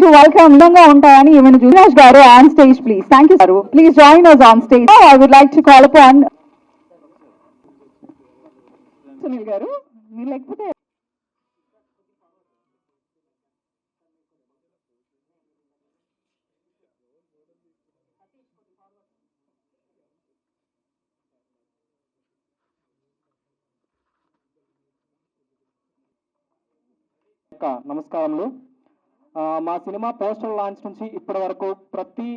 to welcome Nanga Untayani even Junesh Garu on stage, please. Thank you, Garu. Please join us on stage. Now I would like to call upon Sunil Garu. We like to నమస్కారములు. మా cinema poster launch నుంచి ఇప్పటి వరకు ప్రతి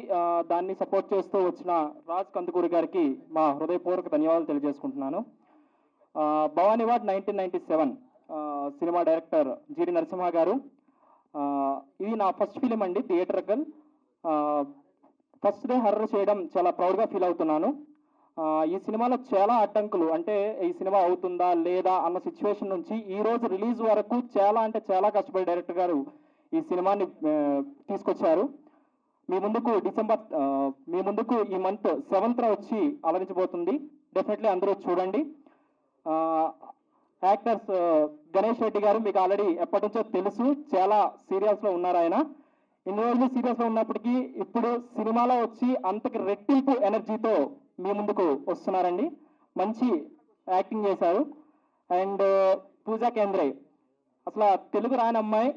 దాన్ని support చేస్తూ వచ్చిన రాజ్ కందుకూరి గారికి మా హృదయపూర్వక ధన్యవాదాలు తెలియజేసుకుంటున్నాను. Bhavani ward 1997 cinema director GD Narasimha garu. ఇది నా ఫస్ట్ ఫిలిం అండి, థియేటర్కల్. ఫస్ట్ డే హర్రర్ చేయడం చాలా ప్రౌడ్గా ఫీల్ అవుతున్నాను. ఈ సినిమాలో చాలా అడ్డంకులు, అంటే ఈ సినిమా అవుతుందా లేదా అన్న సిచ్యువేషన్ నుంచి ఈ రోజు రిలీజ్ వరకు చాలా అంటే చాలా కష్టపడి డైరెక్టర్ గారు ఈ సినిమాని తీసుకొచ్చారు. మీ ముందుకు ఈ మంత్ 7th వచ్చి అలరించబోతుంది. డెఫినెట్లీ అందరూ చూడండి. యాక్టర్స్ గణేష్ రెడ్డి గారు మీకు ఆల్రెడీ ఎప్పటి నుంచో తెలుసు, చాలా సీరియల్స్లో ఉన్నారు ఆయన. ఇన్ని రోజులు సీరియల్స్లో ఉన్నప్పటికీ ఇప్పుడు సినిమాలో వచ్చి అంతకి రెట్టింపు ఎనర్జీతో మీ ముందుకు వస్తున్నారండి. మంచి యాక్టింగ్ చేశారు. అండ్ పూజా కేంద్రే అసలు తెలుగు రాని అమ్మాయి.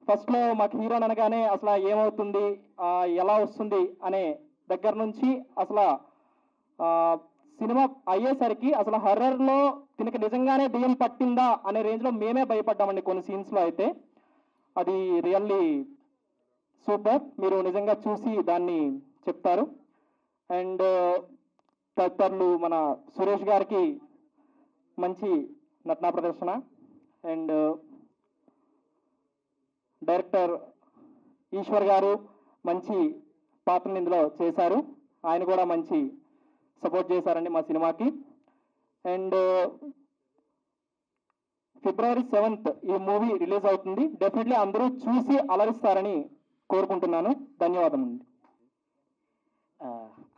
ఫస్ట్లో మాకు హీరోని అనగానే అసలు ఏమవుతుంది, ఎలా వస్తుంది అనే దగ్గర నుంచి అసలు సినిమా అయ్యేసరికి అసలు హర్రర్లో తినకి నిజంగానే దెయ్యం పట్టిందా అనే రేంజ్లో మేమే భయపడ్డామండి కొన్ని సీన్స్లో. అయితే అది రియల్లీ సూపర్. మీరు నిజంగా చూసి దాన్ని చెప్తారు. అండ్ తదితరులు మన సురేష్ గారికి మంచి నటనా ప్రదర్శన. అండ్ డైరెక్టర్ ఈశ్వర్ గారు మంచి పాత్రను ఇందులో చేశారు. ఆయన కూడా మంచి సపోర్ట్ చేశారండి మా సినిమాకి. అండ్ February 7th ఈ మూవీ రిలీజ్ అవుతుంది. డెఫినెట్లీ అందరూ చూసి అలరిస్తారని కోరుకుంటున్నాను. ధన్యవాదం అండి.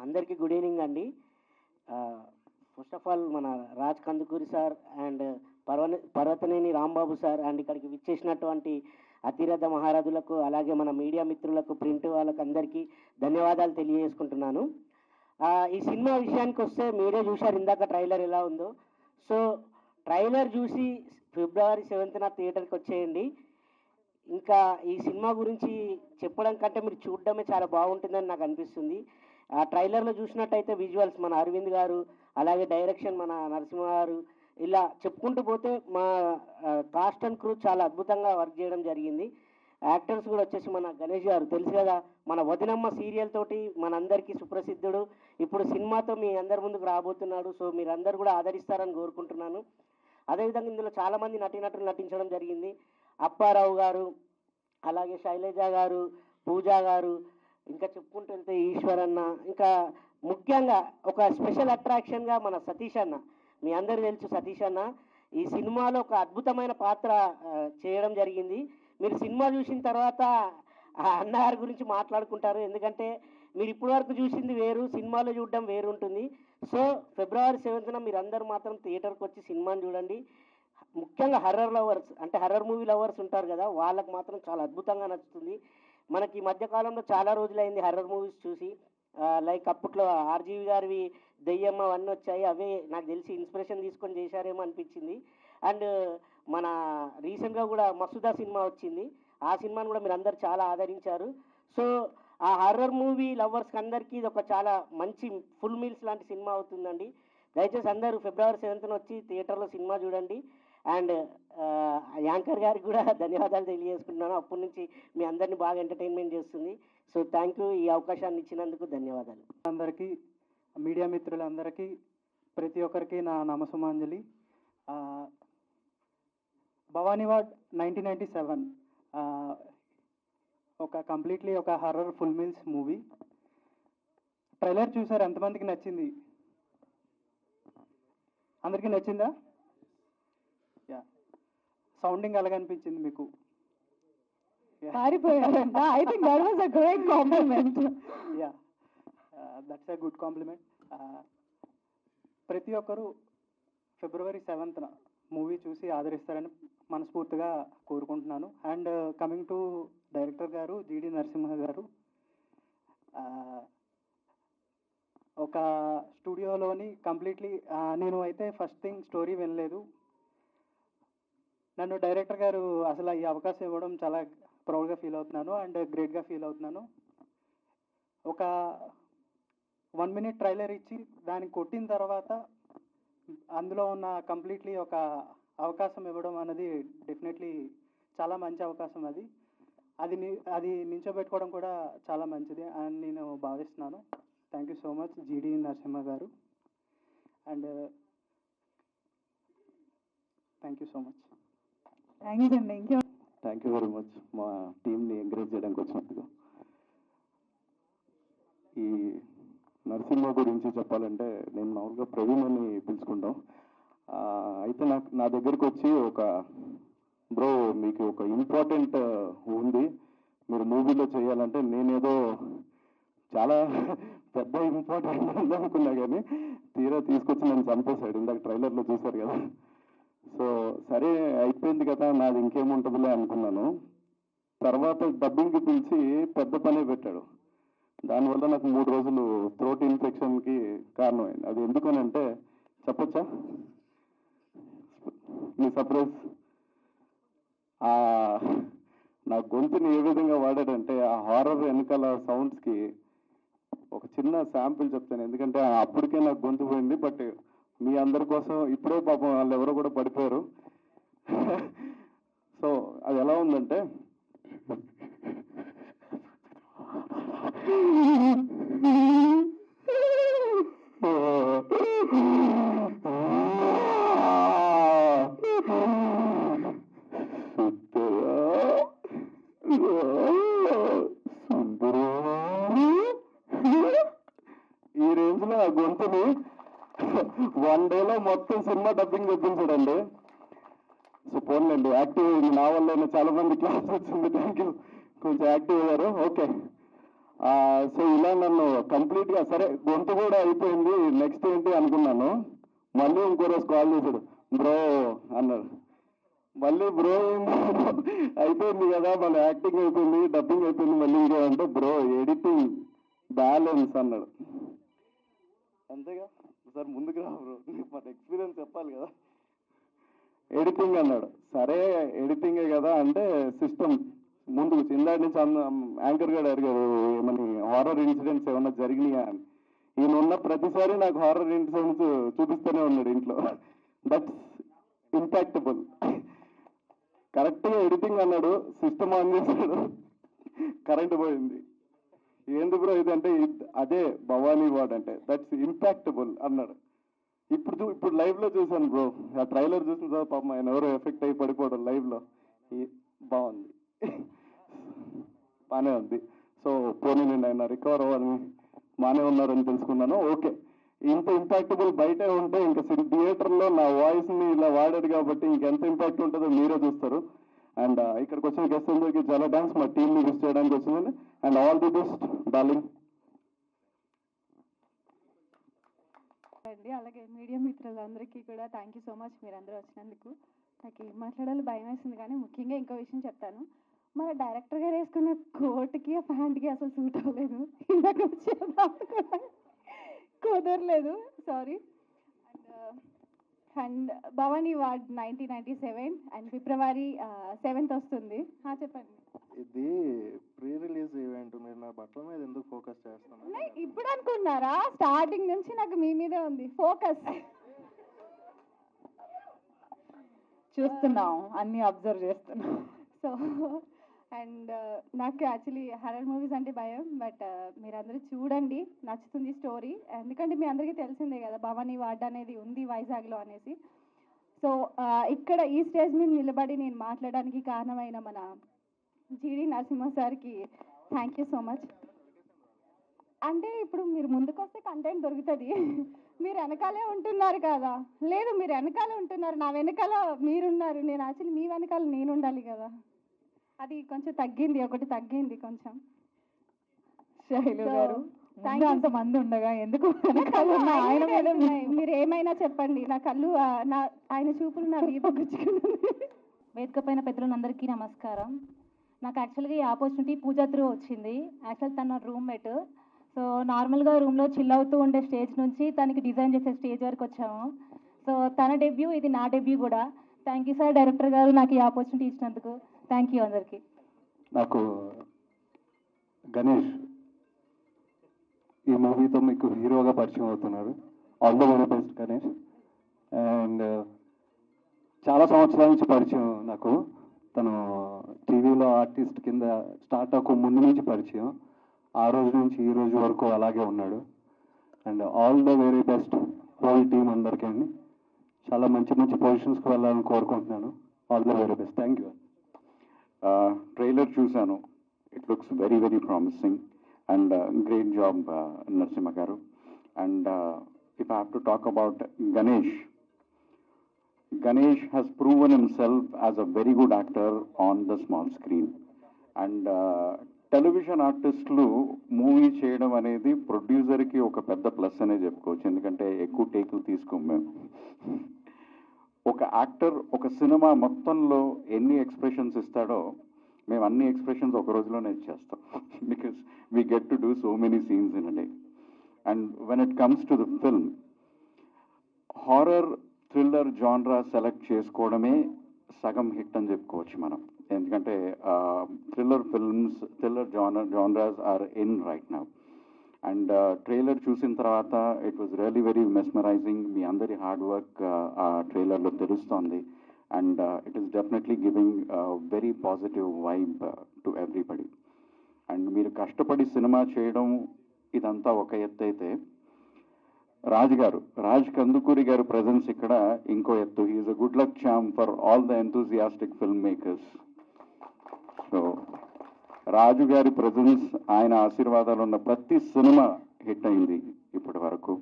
అందరికీ గుడ్ ఈవినింగ్ అండి. ఫస్ట్ ఆఫ్ ఆల్ మన Raj Kandukuri sir and Parvathaneni Rambabu sir and ఇక్కడికి విచ్చేసినటువంటి అతిరథ మహారాజులకు, అలాగే మన మీడియా మిత్రులకు, ప్రింట్ వాళ్ళకు అందరికీ ధన్యవాదాలు తెలియజేసుకుంటున్నాను. ఈ సినిమా విషయానికి వస్తే మీరే చూశారు ఇందాక ట్రైలర్ ఎలా ఉందో. సో ట్రైలర్ చూసి February 7th థియేటర్కి వచ్చేయండి. ఇంకా ఈ సినిమా గురించి చెప్పడం కంటే మీరు చూడడమే చాలా బాగుంటుందని నాకు అనిపిస్తుంది. ఆ ట్రైలర్లో చూసినట్టయితే విజువల్స్ మన అరవింద్ గారు, అలాగే డైరెక్షన్ మన నరసింహ గారు, ఇలా చెప్పుకుంటూ పోతే మా కాస్ట్ అండ్ క్రూ చాలా అద్భుతంగా వర్క్ చేయడం జరిగింది. యాక్టర్స్ కూడా వచ్చేసి మన గణేష్ గారు తెలుసు కదా, మన వదినమ్మ సీరియల్ తోటి మనందరికీ సుప్రసిద్ధుడు. ఇప్పుడు సినిమాతో మీ అందరి ముందుకు రాబోతున్నాడు. సో మీరందరూ కూడా ఆదరిస్తారని కోరుకుంటున్నాను. అదేవిధంగా ఇందులో చాలామంది నటీనటులు నటించడం జరిగింది. అప్పారావు గారు, అలాగే శైలజ గారు, పూజా గారు, ఇంకా చెప్పుకుంటూ వెళ్తే ఈశ్వరన్న, ఇంకా ముఖ్యంగా ఒక స్పెషల్ అట్రాక్షన్గా మన సతీష్ అన్న. మీ అందరూ తెలుసు సతీష్ అన్న ఈ సినిమాలో ఒక అద్భుతమైన పాత్ర చేయడం జరిగింది. మీరు సినిమా చూసిన తర్వాత అన్నగారి గురించి మాట్లాడుకుంటారు. ఎందుకంటే మీరు ఇప్పటి వరకు చూసింది వేరు, సినిమాలో చూడడం వేరు ఉంటుంది. సో February 7th మీరు అందరూ మాత్రం థియేటర్కి వచ్చి సినిమాని చూడండి. ముఖ్యంగా హర్రర్ లవర్స్, అంటే హర్రర్ మూవీ లవర్స్ ఉంటారు కదా, వాళ్ళకు మాత్రం చాలా అద్భుతంగా నచ్చుతుంది. మనకి ఈ మధ్యకాలంలో చాలా రోజులైంది హర్రర్ మూవీస్ చూసి. లైక్ అప్పట్లో ఆర్జీవి గారివి దెయ్యం అవన్నీ వచ్చాయి, అవే నాకు తెలిసి ఇన్స్పిరేషన్ తీసుకొని చేశారేమో అనిపించింది. అండ్ మన రీసెంట్గా కూడా మసూదా సినిమా వచ్చింది, ఆ సినిమాను కూడా మీరు అందరు చాలా ఆదరించారు. సో ఆ హర్రర్ మూవీ లవర్స్కి అందరికీ ఇది ఒక చాలా మంచి ఫుల్ మీల్స్ లాంటి సినిమా అవుతుందండి. దయచేసి అందరూ February 7th వచ్చి థియేటర్లో సినిమా చూడండి. అండ్ యాంకర్ గారికి కూడా ధన్యవాదాలు తెలియజేసుకుంటున్నాను. అప్పటి నుంచి మీ అందరినీ బాగా ఎంటర్టైన్మెంట్ చేస్తుంది. సో థ్యాంక్ యూ, ఈ అవకాశాన్ని ఇచ్చినందుకు ధన్యవాదాలు. అందరికీ, మీడియా మిత్రులందరికీ, ప్రతి ఒక్కరికి నా నమస్సుమాంజలి. భవానీ వార్డ్ 1997 ఒక కంప్లీట్లీ ఒక horror full meals movie. Trailer చూసారు, ఎంతమందికి నచ్చింది? అందరికీ నచ్చిందా? యా. సౌండింగ్ ఎలాగనిపించింది మీకు? పారిపోయారంట. I think that was a great compliment. Yeah, that's a good compliment. ప్రతి ఒక్కరు February 7th మూవీ చూసి ఆదరిస్తారని మనస్ఫూర్తిగా కోరుకుంటున్నాను. అండ్ కమింగ్ టు డైరెక్టర్ గారు జీడి నరసింహ గారు, ఒక స్టూడియోలోని కంప్లీట్లీ నేను అయితే ఫస్ట్ థింగ్ స్టోరీ వినలేదు. నన్ను డైరెక్టర్ గారు అసలు ఈ అవకాశం ఇవ్వడం చాలా ప్రౌడ్గా ఫీల్ అవుతున్నాను అండ్ గ్రేట్గా ఫీల్ అవుతున్నాను. ఒక 1 minute ట్రైలర్ ఇచ్చి దానికి కొట్టిన తర్వాత అందులో ఉన్న కంప్లీట్లీ ఒక అవకాశం ఇవ్వడం అనేది డెఫినెట్లీ చాలా మంచి అవకాశం. అది నించోబెట్టుకోవడం కూడా చాలా మంచిది అని నేను భావిస్తున్నాను. థ్యాంక్ యూ సో మచ్ జీడి Narasimha garu and thank you so much. Thanks అండి. ఇంకే థ్యాంక్ యూ వెరీ మచ్ మా టీంని ఎంకరేజ్ చేయడానికి వచ్చినందుకు. ఈ నరసింహ గురించి చెప్పాలంటే నేను మామూలుగా ప్రవీణ్ అని పిలుచుకుంటాం. అయితే నా దగ్గరికి వచ్చి ఒక బ్రో మీకు ఒక ఇంపార్టెంట్ ఉంది, మీరు మూవీలో చేయాలంటే నేనేదో చాలా పెద్ద ఇంపార్టెంట్ ఉంది అనుకున్నా, కానీ తీరా తీసుకొచ్చి నన్ను చంపేశాడు. ఇందాక ట్రైలర్లో చూశారు కదా. సో సరే అయిపోయింది కదా, నాది ఇంకేముంటుందిలే అనుకున్నాను. తర్వాత డబ్బింగ్కి పిలిచి పెద్ద పనే పెట్టాడు. దానివల్ల నాకు 3 రోజులు థ్రోట్ ఇన్ఫెక్షన్కి కారణమైంది. అది ఎందుకనంటే చెప్పొచ్చా మీ సర్ప్రైజ్? నా గొంతుని ఏ విధంగా వాడాడంటే ఆ హారర్ వెనకాల సౌండ్స్కి ఒక చిన్న శాంపిల్ చెప్తాను, ఎందుకంటే అప్పటికే నాకు గొంతు పోయింది. బట్ మీ అందరి కోసం ఇప్పుడే పాపం వాళ్ళు ఎవరో కూడా పడిపోయారు. సో అది ఎలా ఉందంటే ఈ రేంజ్ లో ఆ గొంతుని 1 డేలో మొత్తం సినిమా డబ్బింగ్ చెప్పించాడండి. సో పోన్లేండి, యాక్టివ్ అయింది నా వల్ల. చాలా మంది క్లాస్ వచ్చింది, థ్యాంక్ యూ, కొంచెం యాక్టివ్ అయ్యారు. ఓకే, సో ఇలా నన్ను కంప్లీట్గా సరే గొంతు కూడా అయిపోయింది, నెక్స్ట్ ఏంటి అనుకున్నాను. మళ్ళీ ఇంకో రోజు కాల్ చేశాడు, బ్రో అన్నాడు. మళ్ళీ బ్రో అయిపోయింది కదా, మళ్ళీ యాక్టింగ్ అయిపోయింది, డబ్బింగ్ అయిపోయింది, మళ్ళీ ఇంకేమంటే బ్రో ఎడిటింగ్ బ్యాలెన్స్ అన్నాడు. అంతేగా సార్, ముందుకు రా బ్రో, మన ఎక్స్పీరియన్స్ చెప్పాలి కదా. ఎడిటింగ్ అన్నాడు. సరే ఎడిటింగే కదా అంటే సిస్టమ్ ముందుకు ఇందాక నుంచి యాంకర్ గారు అడిగారు ఏమని హారర్ ఇన్సిడెంట్స్ ఏమన్నా జరిగినాయా అని. ఈయన ఉన్న ప్రతిసారి నాకు హారర్ ఇన్సిడెంట్స్ చూపిస్తూనే ఉన్నాడు ఇంట్లో. That's impactable. కరెక్ట్గా ఎడిటింగ్ అన్నాడు, సిస్టమ్ ఆన్ చేశాడు, కరెంట్ పోయింది. ఏంది బ్రో ఇదంటే అదే భవానీ వార్డ్ అంటే దట్స్ ఇంపాక్టబుల్ అన్నాడు. ఇప్పుడు లైవ్ లో చూశాను బ్రో, ఆ ట్రైలర్ చూసిన తర్వాత పాపం ఆయన ఎవరో ఎఫెక్ట్ అయ్యి పడిపోవడం లైవ్ లో. బాగుంది, బాగానే ఉంది. సో పోనీ నేను ఆయన రికవర్ అవ్వాలని బాగానే ఉన్నారని తెలుసుకున్నాను. ఓకే, ఇంత ఇంపాక్టబుల్ బయటే ఉంటే ఇంకా థియేటర్లో నా వాయిస్ని ఇలా వాడాడు కాబట్టి ఇంకెంత ఇంపాక్ట్ ఉంటుందో మీరే చూస్తారు. అండ్ ఇక్కడికి వచ్చిన గెస్ట్ అందరికీ చాలా థ్యాంక్స్, మా టీంని విష్ చేయడానికి వచ్చిందండి. And all the best darling. అండి అలాగే మీడియా మిత్రులందరికీ కూడా థ్యాంక్ యూ సో మచ్ మీరందరూ వచ్చినందుకు. నాకు ఏం మాట్లాడాలో భయం వేసింది, కానీ ముఖ్యంగా ఇంకో విషయం చెప్తాను. మన డైరెక్టర్ గారు వేసుకున్న కోట్కి ఆ ప్యాంట్కి అసలు సూట్ అవ్వలేదు. ఇందాక కుదరలేదు, sorry. And Bhavani ward 1997 and February 7th వస్తుంది. చెప్పండి. ఇది ప్రీ రిలీజ్ ఈవెంట్, మీరు నా బట్టల మీద ఎందుకు ఫోకస్ చేస్తున్నారు? ఇప్పుడు అనుకున్నారా? స్టార్టింగ్ నుంచి నాకు మీ మీదే ఉంది ఫోకస్. చూస్తున్నాం, అన్ని అబ్జర్వ్ చేస్తున్నాం. సో అండ్ నాకు యాక్చువల్లీ హర్రర్ మూవీస్ అంటే భయం, బట్ మీరందరూ చూడండి, నచ్చుతుంది స్టోరీ. ఎందుకంటే మీ అందరికీ తెలిసిందే కదా భవానీ వార్డ్ అనేది ఉంది వైజాగ్లో అనేసి. సో ఇక్కడ ఈ స్టేజ్ మీద నిలబడి నేను మాట్లాడడానికి కారణమైన మన జీడి నరసింహ సార్కి థ్యాంక్ యూ సో మచ్. అంటే ఇప్పుడు మీరు ముందుకు వస్తే కంటెంట్ దొరుకుతుంది, మీరు వెనకాలే ఉంటున్నారు కదా. లేదు, మీరు వెనకాలే ఉంటున్నారు, నా వెనకాల మీరున్నారు, నేను యాక్చువల్లీ మీ వెనకాల నేను ఉండాలి కదా. అది కొంచెం తగ్గింది, ఒకటి తగ్గింది కొంచెం. శైలు గారు ముందు అంత మంది ఉండగా ఎందుకు వెనకాల ఉన్న ఆయన ఆయన మీద వెళ్తున్నాయి. మీరు ఏమైనా చెప్పండి, నా కళ్ళు నా ఆయన చూపులు నా వీపు గుచ్చుకుంటుంది. వేదిక పైన పెద్దలందరికీ నమస్కారం. నాకు యాక్చువల్గా ఈ ఆపర్చునిటీ పూజా త్రూ వచ్చింది. యాక్చువల్ తన రూమ్మేట్. సో నార్మల్గా రూమ్లో చిల్ అవుతూ ఉండే స్టేజ్ నుంచి తనకి డిజైన్ చేసే స్టేజ్ వరకు వచ్చాము. సో తన డెబ్యూ, ఇది నా డెబ్యూ కూడా. థ్యాంక్ యూ సార్, డైరెక్టర్ గారు నాకు ఈ ఆపర్చునిటీ ఇచ్చినందుకు. థ్యాంక్ యూ అందరికీ. నాకు గణేష్ ఈ మూవీతో మీకు హీరోగా పరిచయం అవుతున్నారు. All the very best Ganesh. And చాలా సంవత్సరాల నుంచి పరిచయం నాకు. తను టీవీలో ఆర్టిస్ట్ కింద స్టార్ట్ అవ్వక ముందు నుంచి పరిచయం. ఆ రోజు నుంచి ఈ రోజు వరకు అలాగే ఉన్నాడు. And all the very best whole team అందరికీ అండి. చాలా మంచి మంచి పొజిషన్స్కి వెళ్ళాలని కోరుకుంటున్నాను. All the very best. Thank you. Trailer చూశాను. It looks very very promising and great job Narasimha garu. And if I have to talk about Ganesh has proven himself as a very good actor on the small screen. And television ఆర్టిస్టులు movie చేయడం అనేది ప్రొడ్యూసర్కి ఒక పెద్ద plus అనే చెప్పుకోవచ్చు. ఎందుకంటే ఎక్కువ టేకులు తీసుకోం మేము. ఒక యాక్టర్ ఒక సినిమా మొత్తంలో ఎన్ని ఎక్స్ప్రెషన్స్ ఇస్తాడో మేము అన్ని ఎక్స్ప్రెషన్స్ ఒక రోజులోనే ఇచ్చేస్తాం. Because we get to do so many scenes in a day. And when it comes to the film, horror thriller genre select చేసుకోవడమే సగం హిట్ అని చెప్పుకోవచ్చు మనం. ఎందుకంటే thriller genres are in right now. And trailer చూసిన తర్వాత it was really very mesmerising. మీ అందరి హార్డ్ వర్క్ ఆ ట్రైలర్లో తెలుస్తోంది. And it is definitely giving very positive vibe to everybody. And మీరు కష్టపడి సినిమా చేయడం ఇదంతా ఒక ఎత్తు అయితే, రాజ్ కందుకూరి గారి ప్రజెన్స్ ఇక్కడ ఇంకో ఎత్తు. He is a good luck charm for all the enthusiastic film makers. So Raju garu presence, ఆయన ఆశీర్వాదాలు ఉన్న ప్రతి సినిమా హిట్ అయింది ఇప్పటి వరకు.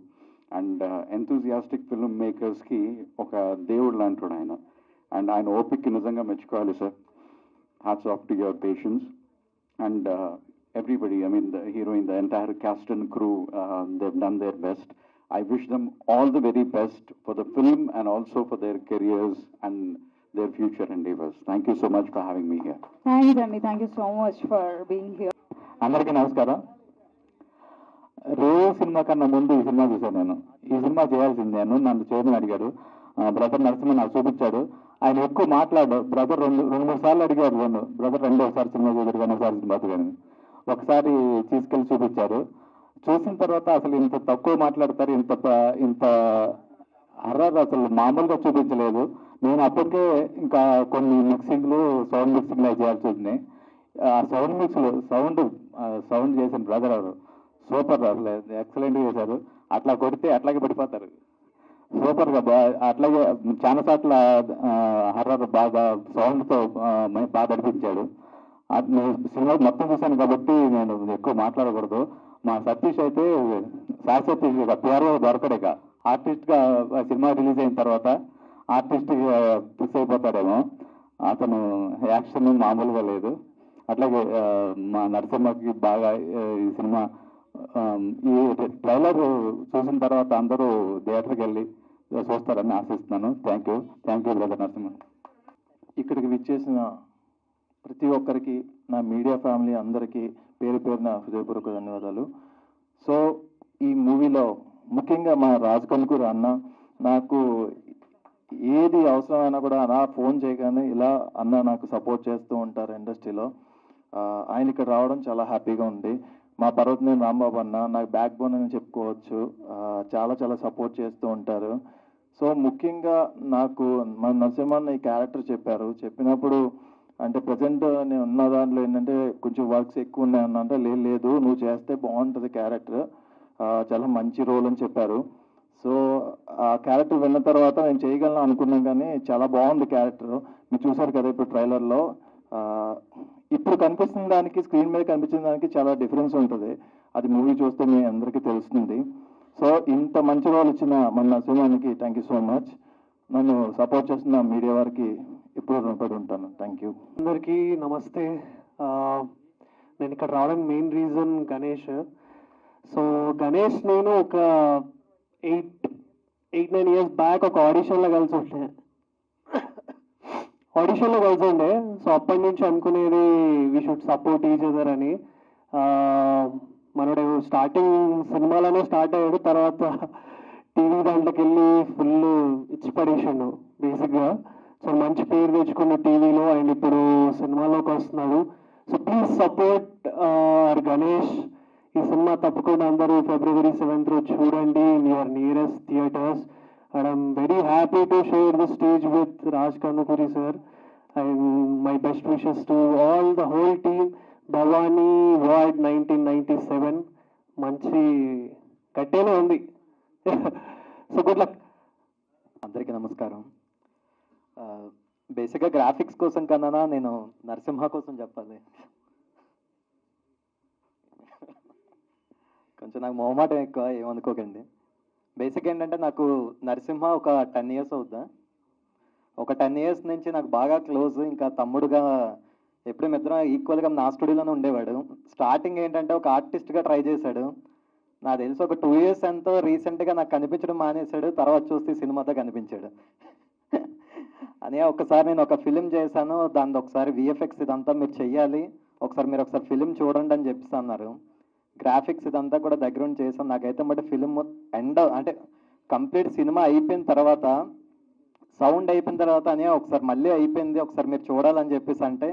అండ్ ఎంతూజియాస్టిక్ ఫిల్మ్ మేకర్స్కి ఒక దేవుడు లాంటి ఆయన. అండ్ ఆయన ఓపిక్కి నిజంగా మెచ్చుకోవాలి sir. Hats off to your patience. And everybody, I mean the heroine, the entire cast and crew, they've done their best. I wish them all the very best for the film and also for their careers and their future endeavors. Thank you so much for having me here. Thanks అండి. Thank you so much for being here. అందరికీ నమస్కారం. రే cinema కన్నా ముందు ఈ cinema చూశాను నేను. ఈ cinema చేయాల్సింది నేను. నన్ను చేయమని అడిగాడు. బ్రదర్ నరసింహ నాకు చూపించాడు. ఆయన ఎక్కువ మాట్లాడు. బ్రదర్ రెండు మూడు సార్లు అడిగాడు నన్ను, బ్రదర్ రెండోసారి సినిమా చూద్దరు కానీ ఒకసారి సినిమా కానీ. ఒకసారి తీసుకెళ్ళి చూపించారు. చూసిన తర్వాత అసలు ఇంత తక్కువ మాట్లాడతారు, ఇంత హర్రర్ అసలు మామూలుగా చూపించలేదు. నేను అప్పటికే ఇంకా కొన్ని సౌండ్ మిక్సింగ్లు అవి చేయాల్సి వచ్చినాయి. ఆ సౌండ్ మిక్స్లు సౌండ్ చేసిన బ్రదర్ ఎవరు సూపర్, అసలు ఎక్సలెంట్గా చేశారు. అట్లా కొడితే అట్లాగే పడిపోతారు. సూపర్గా అట్లాగే చాలా చోట్ల హర్రర్ బాగా సౌండ్తో బాగా నడిపించాడు. నేను సినిమా మొత్తం చూశాను కాబట్టి నేను ఎక్కువ మాట్లాడకూడదు. మా సతీష్ అయితే సతీష్ ఇక పేరు దొరకడేక ఆర్టిస్ట్గా సినిమా రిలీజ్ అయిన తర్వాత ఆర్టిస్ట్ ఫిక్స్ అయిపోతాడేమో. అతను యాక్షన్ మామూలుగా లేదు. అట్లాగే మా నరసింహకి బాగా ఈ సినిమా ఈ ట్రైలర్ చూసిన తర్వాత అందరూ థియేటర్కి వెళ్ళి చూస్తారని ఆశిస్తున్నాను. Thank you brother Narasimha. ఇక్కడికి విచ్చేసిన ప్రతి ఒక్కరికి, నా మీడియా ఫ్యామిలీ అందరికీ పేరు పేరున హృదయపూర్వక ధన్యవాదాలు. సో ఈ మూవీలో ముఖ్యంగా మా రాజ్ కనుకూరు అన్న నాకు ఏది అవసరమైనా కూడా అలా ఫోన్ చేయగానే ఇలా అన్న నాకు సపోర్ట్ చేస్తూ ఉంటారు ఇండస్ట్రీలో. ఆయన ఇక్కడ రావడం చాలా హ్యాపీగా ఉంది. మా పర్వతనేని రాంబాబు అన్న నాకు బ్యాక్ బోన్ అని చెప్పుకోవచ్చు. చాలా సపోర్ట్ చేస్తూ ఉంటారు. సో ముఖ్యంగా నాకు మన నరసింహన్న ఈ క్యారెక్టర్ చెప్పినప్పుడు అంటే ప్రజెంట్ నేను ఉన్న దాంట్లో ఏంటంటే కొంచెం వర్క్స్ ఎక్కువ ఉన్నాయన్నా అంటే లేదు నువ్వు చేస్తే బాగుంటుంది క్యారెక్టర్, చాలా మంచి రోల్ అని చెప్పారు. సో ఆ క్యారెక్టర్ విన్న తర్వాత నేను చేయగలను అనుకున్నాం కానీ చాలా బాగుంది క్యారెక్టర్. మీరు చూసారు కదా ఇప్పుడు ట్రైలర్లో. ఇప్పుడు కనిపిస్తున్న దానికి స్క్రీన్ మీద కనిపించిన దానికి చాలా డిఫరెన్స్ ఉంటుంది. అది మూవీ చూస్తే మీ అందరికీ తెలుస్తుంది. సో ఇంత మంచి రోల్ ఇచ్చిన మన నరసింహానికి థ్యాంక్ యూ సో మచ్. నన్ను సపోర్ట్ చేస్తున్న మీడియా వారికి ఎప్పుడు రుణపడి ఉంటాను. Thank you. అందరికీ నమస్తే. నేను ఇక్కడ రావడానికి main reason Ganesh. So Ganesh నేను ఒక 8-9 ఇయర్స్ బ్యాక్ ఒక ఆడిషన్లో కలిసి ఉండే. సో అప్పటి నుంచి అనుకునేది we should support each other అని. మనడు స్టార్టింగ్ సినిమాలోనే స్టార్ట్ అయ్యాడు, తర్వాత టీవీ దాంట్లోకి వెళ్ళి ఫుల్ ఇచ్చి పడేసాడు బేసిక్గా. సో మంచి పేరు తెచ్చుకున్న టీవీలో, అండ్ ఇప్పుడు సినిమాలోకి వస్తున్నాడు. So please support Ganesh. ఈ సినిమా తప్పకుండా అందరూ February 7th చూడండి in your nearest theatres. And I'm very happy to share the stage with Raj Kandukuri sir. And my best wishes to all the whole team. Bhavani ward 1997 మంచి కట్టేనే ఉంది. So good luck. అందరికీ నమస్కారం. బేసిక్గా graphics కోసం కన్నా నేను నరసింహ కోసం చెప్పాలి. కొంచెం నాకు మొహమాటం ఎక్కువ, ఏమనుకోకండి. బేసిక్ ఏంటంటే నాకు నరసింహ ఒక 10 ఇయర్స్ అవుద్దా. ఒక 10 ఇయర్స్ నుంచి నాకు బాగా క్లోజ్, ఇంకా తమ్ముడుగా ఎప్పుడు ఇద్దరం ఈక్వల్గా నా స్టూడియోలోనే ఉండేవాడు. స్టార్టింగ్ ఏంటంటే ఒక ఆర్టిస్ట్గా ట్రై చేశాడు. నాకు తెలిసి ఒక 2 ఇయర్స్ ఎంతో రీసెంట్గా నాకు కనిపించడం మానేశాడు. తర్వాత చూస్తే సినిమాతో కనిపించాడు. అని ఒకసారి నేను ఒక ఫిలిం చేశాను, దాన్ని ఒకసారి విఎఫ్ఎక్స్ ఇదంతా మీరు చెయ్యాలి, మీరు ఒకసారి ఫిలిం చూడండి అని చెప్పి అన్నారు. గ్రాఫిక్స్ ఇదంతా కూడా దగ్గరుండి చేశాను. నాకైతే బట్టి ఫిలిం అంటే కంప్లీట్ సినిమా అయిపోయిన తర్వాత, సౌండ్ అయిపోయిన తర్వాత అని ఒకసారి మళ్ళీ అయిపోయింది, ఒకసారి మీరు చూడాలని చెప్పేసి అంటే,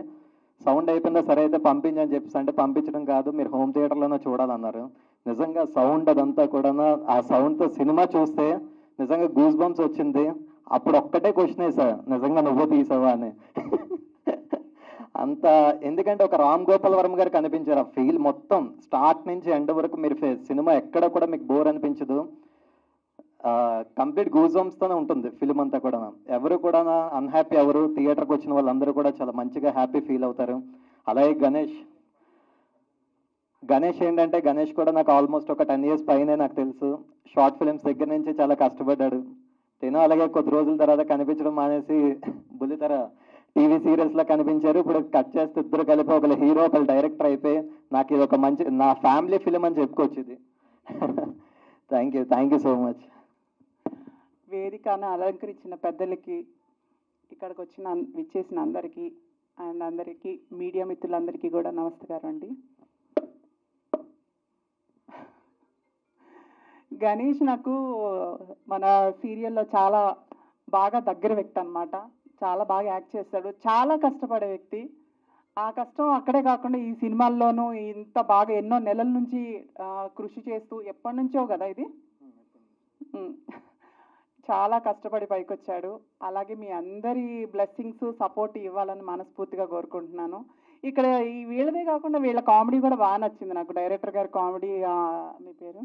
సౌండ్ అయిపోయిందా సరే అయితే పంపించని చెప్పేసి అంటే, పంపించడం కాదు మీరు హోమ్ థియేటర్లోనే చూడాలన్నారు. నిజంగా సౌండ్ అదంతా కూడా, ఆ సౌండ్తో సినిమా చూస్తే నిజంగా గూస్ బంప్స్ వచ్చింది. అప్పుడు ఒక్కటే క్వశ్చన్ వేసా, నిజంగా నువ్వు తీసావా అని. అంత ఎందుకంటే ఒక రామ్ గోపాల్ వర్మ గారు కనిపించారు. ఆ ఫీల్ మొత్తం స్టార్ట్ నుంచి ఎండ్ వరకు మీరు సినిమా ఎక్కడ కూడా మీకు బోర్ అనిపించదు. కంప్లీట్ గూస్ బంప్స్తోనే ఉంటుంది ఫిలిం అంతా కూడా. ఎవరు కూడా అన్హ్యాపీ ఎవరు, థియేటర్కి వచ్చిన వాళ్ళందరూ కూడా చాలా మంచిగా హ్యాపీ ఫీల్ అవుతారు. అలాగే గణేష్ ఏంటంటే గణేష్ కూడా నాకు ఆల్మోస్ట్ ఒక 10 ఇయర్స్ పైనే నాకు తెలుసు. షార్ట్ ఫిలిమ్స్ దగ్గర నుంచి చాలా కష్టపడ్డాడు. నేను అలాగే కొద్ది రోజుల తర్వాత కనిపించడం మానేసి బుల్లితెర టీవీ సీరియల్స్లో కనిపించారు. ఇప్పుడు కట్ చేస్తే ఇద్దరు కలిపి ఒకరు హీరో ఒకరు డైరెక్టర్ అయిపోయి నాకు ఇది ఒక మంచి నా ఫ్యామిలీ ఫిలిం అని చెప్పుకోవచ్చు ఇది. Thank you so much. వేదికను అలంకరించిన పెద్దలకి, ఇక్కడికి విచ్చేసిన అందరికీ, అండ్ అందరికీ మీడియా మిత్రులందరికీ కూడా నమస్కారం అండి. గణేష్ నాకు మన సీరియల్లో చాలా బాగా దగ్గర వ్యక్తి అన్నమాట. చాలా బాగా యాక్ట్ చేస్తాడు, చాలా కష్టపడే వ్యక్తి. ఆ కష్టం అక్కడే కాకుండా ఈ సినిమాల్లోనూ ఇంత బాగా ఎన్నో నెలల నుంచి కృషి చేస్తూ, ఎప్పటి నుంచో కదా ఇది, చాలా కష్టపడి పైకొచ్చాడు. అలాగే మీ అందరి బ్లెస్సింగ్స్ సపోర్ట్ ఇవ్వాలని మనస్ఫూర్తిగా కోరుకుంటున్నాను. ఇక్కడ ఈ వీళ్ళదే కాకుండా వీళ్ళ కామెడీ కూడా బాగా నచ్చింది నాకు. డైరెక్టర్ గారి కామెడీ, మీ పేరు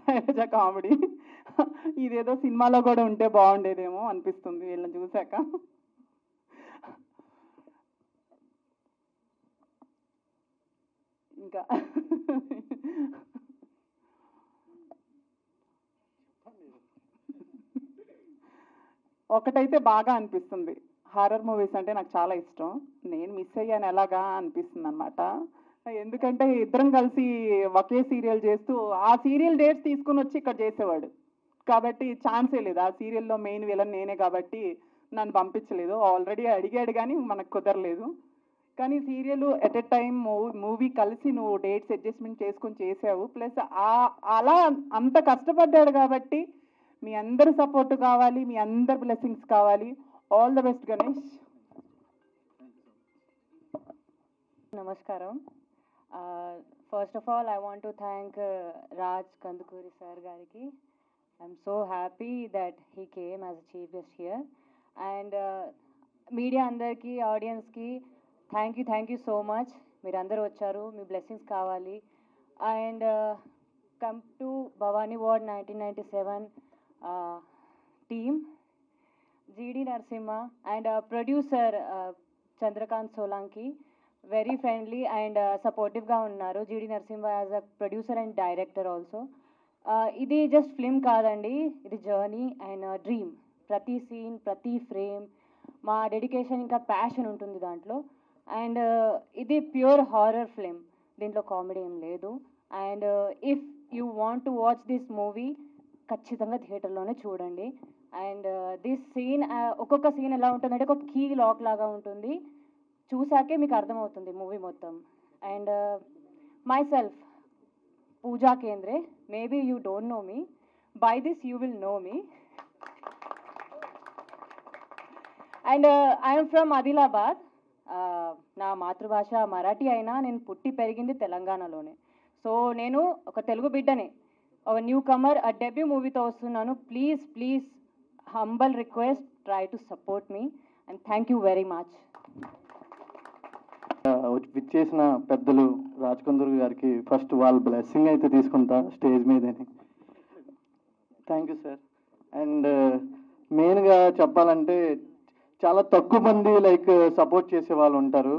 శైలజ కామెడీ, ఇదేదో సినిమాలో కూడా ఉంటే బాగుండేదేమో అనిపిస్తుంది వీళ్ళని చూశాక. ఇంకా ఒకటైతే బాగా అనిపిస్తుంది, హారర్ మూవీస్ అంటే నాకు చాలా ఇష్టం. నేను మిస్ అయ్యాను ఎలాగా అనిపిస్తుంది అనమాట. ఎందుకంటే ఇద్దరం కలిసి ఒకే సీరియల్ చేస్తూ ఆ సీరియల్ డేట్స్ తీసుకుని వచ్చి ఇక్కడ చేసేవాడు కాబట్టి ఛాన్సే లేదు. ఆ సీరియల్లో మెయిన్ విలన్ నేనే కాబట్టి నన్ను పంపించలేదు. ఆల్రెడీ అడిగాడు కానీ మనకు కుదరలేదు. కానీ serial at a time movie కలిసి నువ్వు డేట్స్ అడ్జస్ట్మెంట్ చేసుకొని చేసావు. ప్లస్ అలా అంత కష్టపడ్డాడు కాబట్టి మీ అందరి సపోర్ట్ కావాలి, మీ అందరి బ్లెస్సింగ్స్ కావాలి. All the best Ganesh. నమస్కారం. First of all I want to thank Raj Kandukuri sir గారికి. I'm so happy that he came as a chief guest here. And media అందరికీ, ఆడియన్స్కి థ్యాంక్ యూ సో మచ్. మీరు అందరూ వచ్చారు, మీ బ్లెస్సింగ్స్ కావాలి. And come to Bhavani ward 1997 team, GD Narasimha and producer Chandrakant Solanki very friendly and సపోర్టివ్గా ఉన్నారు. GD Narasimha as a producer and director also. ఇది జస్ట్ ఫిల్మ్ కాదండి, ఇది జర్నీ అండ్ డ్రీమ్. ప్రతి సీన్, ప్రతి ఫ్రేమ్ మా డెడికేషన్ ఇంకా ప్యాషన్ ఉంటుంది దాంట్లో. అండ్ ఇది ప్యూర్ హారర్ ఫిల్మ్, దీంట్లో కామెడీ ఏం లేదు. And if you want to watch this movie ఖచ్చితంగా థియేటర్లోనే చూడండి. అండ్ దిస్ సీన్ ఒక్కొక్క సీన్ ఎలా ఉంటుందంటే ఒక కీ లాక్ లాగా ఉంటుంది, చూసాకే మీకు అర్థమవుతుంది మూవీ మొత్తం. And myself Pooja Kendre, maybe you don't know me, by this you will know me. And I'm from Adilabad. నా మాతృభాష మరాఠీ అయినా నేను పుట్టి పెరిగింది తెలంగాణలోనే. సో నేను ఒక తెలుగు బిడ్డనే, ఒక న్యూ కమర్, ఆ డెబ్యూ మూవీతో వస్తున్నాను. Please please humble request, try to support me and thank you very much. విచ్చేసిన పెద్దలు రాజ్కందూర్ గారికి ఫస్ట్ వాళ్ళ బ్లెస్సింగ్ అయితే తీసుకుంటా stage మీదని. Thank you sir. And మెయిన్గా చెప్పాలంటే చాలా తక్కువ మంది లైక్ సపోర్ట్ చేసే వాళ్ళు ఉంటారు.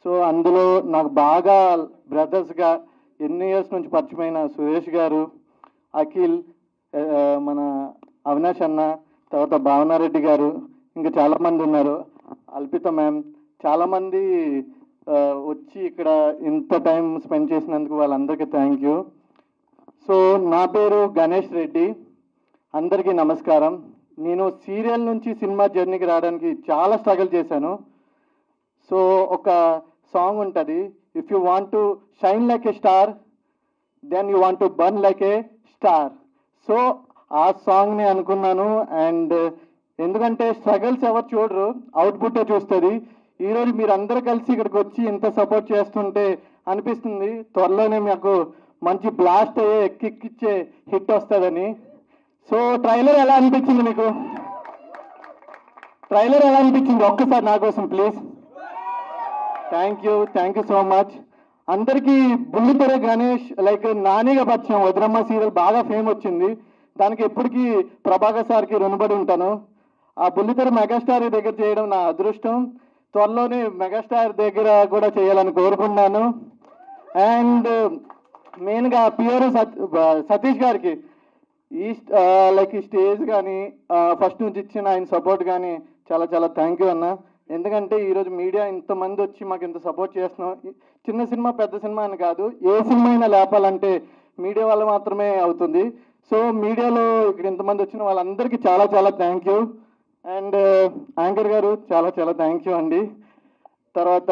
సో అందులో నాకు బాగా బ్రదర్స్గా ఎన్ని ఇయర్స్ నుంచి పరిచయమైన సురేష్ గారు, అఖిల్, మన అవినాష్ అన్న, తర్వాత భావనారెడ్డి గారు, ఇంకా చాలామంది ఉన్నారు, అల్పిత మ్యామ్, చాలామంది వచ్చి ఇక్కడ ఇంత టైం స్పెండ్ చేసినందుకు వాళ్ళందరికీ థ్యాంక్ యూ. సో నా పేరు గణేష్ రెడ్డి. అందరికీ నమస్కారం. నేను సీరియల్ నుంచి సినిమా జర్నీకి రావడానికి చాలా స్ట్రగుల్ చేశాను. సో ఒక సాంగ్ ఉంటుంది, if you want to shine like a star then you want to burn like a star. So ఆ సాంగ్ని అనుకున్నాను. అండ్ ఎందుకంటే స్ట్రగల్స్ ఎవరు చూడరు, అవుట్పుట్టే చూస్తుంది. ఈరోజు మీరు అందరూ కలిసి ఇక్కడికి వచ్చి ఇంత సపోర్ట్ చేస్తుంటే అనిపిస్తుంది త్వరలోనే మాకు మంచి బ్లాస్ట్ అయ్యే ఎక్కిచ్చే హిట్ వస్తుందని. సో ట్రైలర్ ఎలా అనిపించింది మీకు? ట్రైలర్ ఎలా అనిపించింది ఒక్కసారి నా కోసం please. Thank you so much. అందరికీ బుల్లితెర గణేష్ లైక్ నానిగా పరిచయం. వదిరమ్మ సీరియల్ బాగా ఫేమ్ వచ్చింది, దానికి ఎప్పటికీ ప్రభాకర్ సార్కి రుణపడి ఉంటాను. ఆ బుల్లితెర మెగాస్టార్ దగ్గర చేయడం నా అదృష్టం. త్వరలోనే మెగాస్టార్ దగ్గర కూడా చేయాలని కోరుకున్నాను. అండ్ మెయిన్గా పిఆర్ సతీష్ గారికి ఈ లైక్ ఈ స్టేజ్ కానీ ఫస్ట్ నుంచి ఇచ్చిన ఆయన సపోర్ట్ కానీ చాలా చాలా థ్యాంక్ యూ అన్న. ఎందుకంటే ఈరోజు మీడియా ఇంతమంది వచ్చి మాకు ఇంత సపోర్ట్ చేస్తున్నాం. చిన్న సినిమా పెద్ద సినిమా అని కాదు, ఏ సినిమా అయినా లేపాలంటే మీడియా వల్ల మాత్రమే అవుతుంది. సో మీడియాలో ఇక్కడ ఇంతమంది వచ్చిన వాళ్ళందరికీ చాలా చాలా థ్యాంక్ యూ. అండ్ యాంకర్ గారు చాలా చాలా థ్యాంక్ యూ అండి. తర్వాత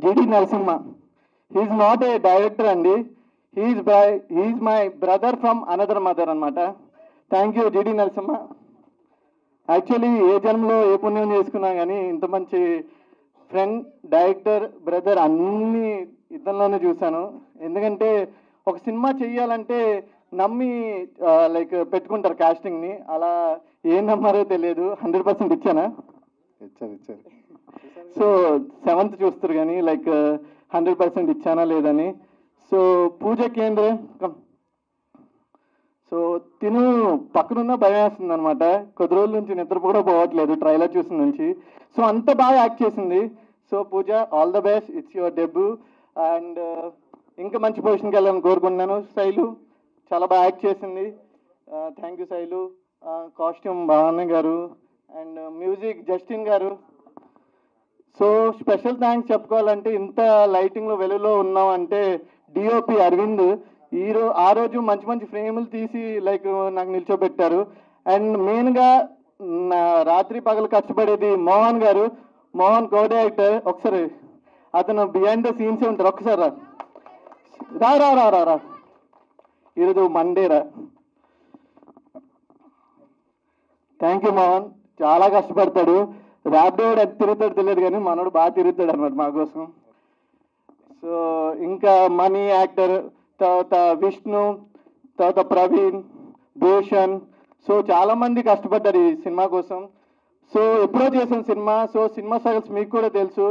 GD Narasimha, he is not a director అండి, he is my brother from another mother అనమాట. Thank you GD Narasimha. Actually ఏ జన్మలో ఏ పుణ్యం చేసుకున్నా కానీ ఇంత మంచి ఫ్రెండ్, డైరెక్టర్, బ్రదర్ అన్నీ ఇతనిలోనే చూశాను. ఎందుకంటే ఒక సినిమా చెయ్యాలంటే నమ్మి లైక్ పెట్టుకుంటారు కాస్టింగ్ని, అలా ఏం నమ్మారో తెలియదు. 100% ఇచ్చానా? ఇచ్చారు. సో 7th చూస్తారు కానీ లైక్ 100% ఇచ్చానా లేదని. సో పూజ కేంద్రే, సో తిను పక్కనున్న భయం వేస్తుంది అనమాట. కొద్ది రోజుల నుంచి నిద్ర కూడా పోవట్లేదు ట్రైలర్ చూసిన నుంచి. సో అంత బాగా యాక్ట్ చేసింది. So Pooja, all the best, it's your debut. And ఇంకా మంచి పొజిషన్కి వెళ్ళాలని కోరుకుంటున్నాను. శైలు చాలా బాగా యాక్ట్ చేసింది, థ్యాంక్ యూ శైలు. కాస్ట్యూమ్ భావన గారు అండ్ మ్యూజిక్ జస్టిన్ గారు. సో స్పెషల్ థ్యాంక్స్ చెప్పుకోవాలంటే ఇంత లైటింగ్లో వెలుగులో ఉన్నాం అంటే డిఓపి అరవింద్ ఆ రోజు మంచి మంచి ఫ్రేములు తీసి లైక్ నాకు నిల్చోబెట్టారు. అండ్ మెయిన్గా నా రాత్రి పగలు కష్టపడేది మోహన్ గారు, మోహన్ కో డైరెక్టర్. ఒకసారి అతను బిహైండ్ ద సీన్సే ఉంటారు, ఒక్కసారి రా ఈరోజు మండేరా. థ్యాంక్ యూ మోహన్, చాలా కష్టపడతాడు. ర్యాపిడో ఎంత తిరుగుతాడు తెలియదు కానీ మనోడు బాగా తిరుగుతాడు అన్నమాట మా కోసం. సో ఇంకా మనీ యాక్టర్, తర్వాత విష్ణు, తర్వాత ప్రవీణ్, భూషణ్. సో చాలామంది కష్టపడ్డారు ఈ సినిమా కోసం. సో ఎప్పుడో చేసిన సినిమా. సో సినిమా స్ట్రగల్స్ మీకు కూడా తెలుసు.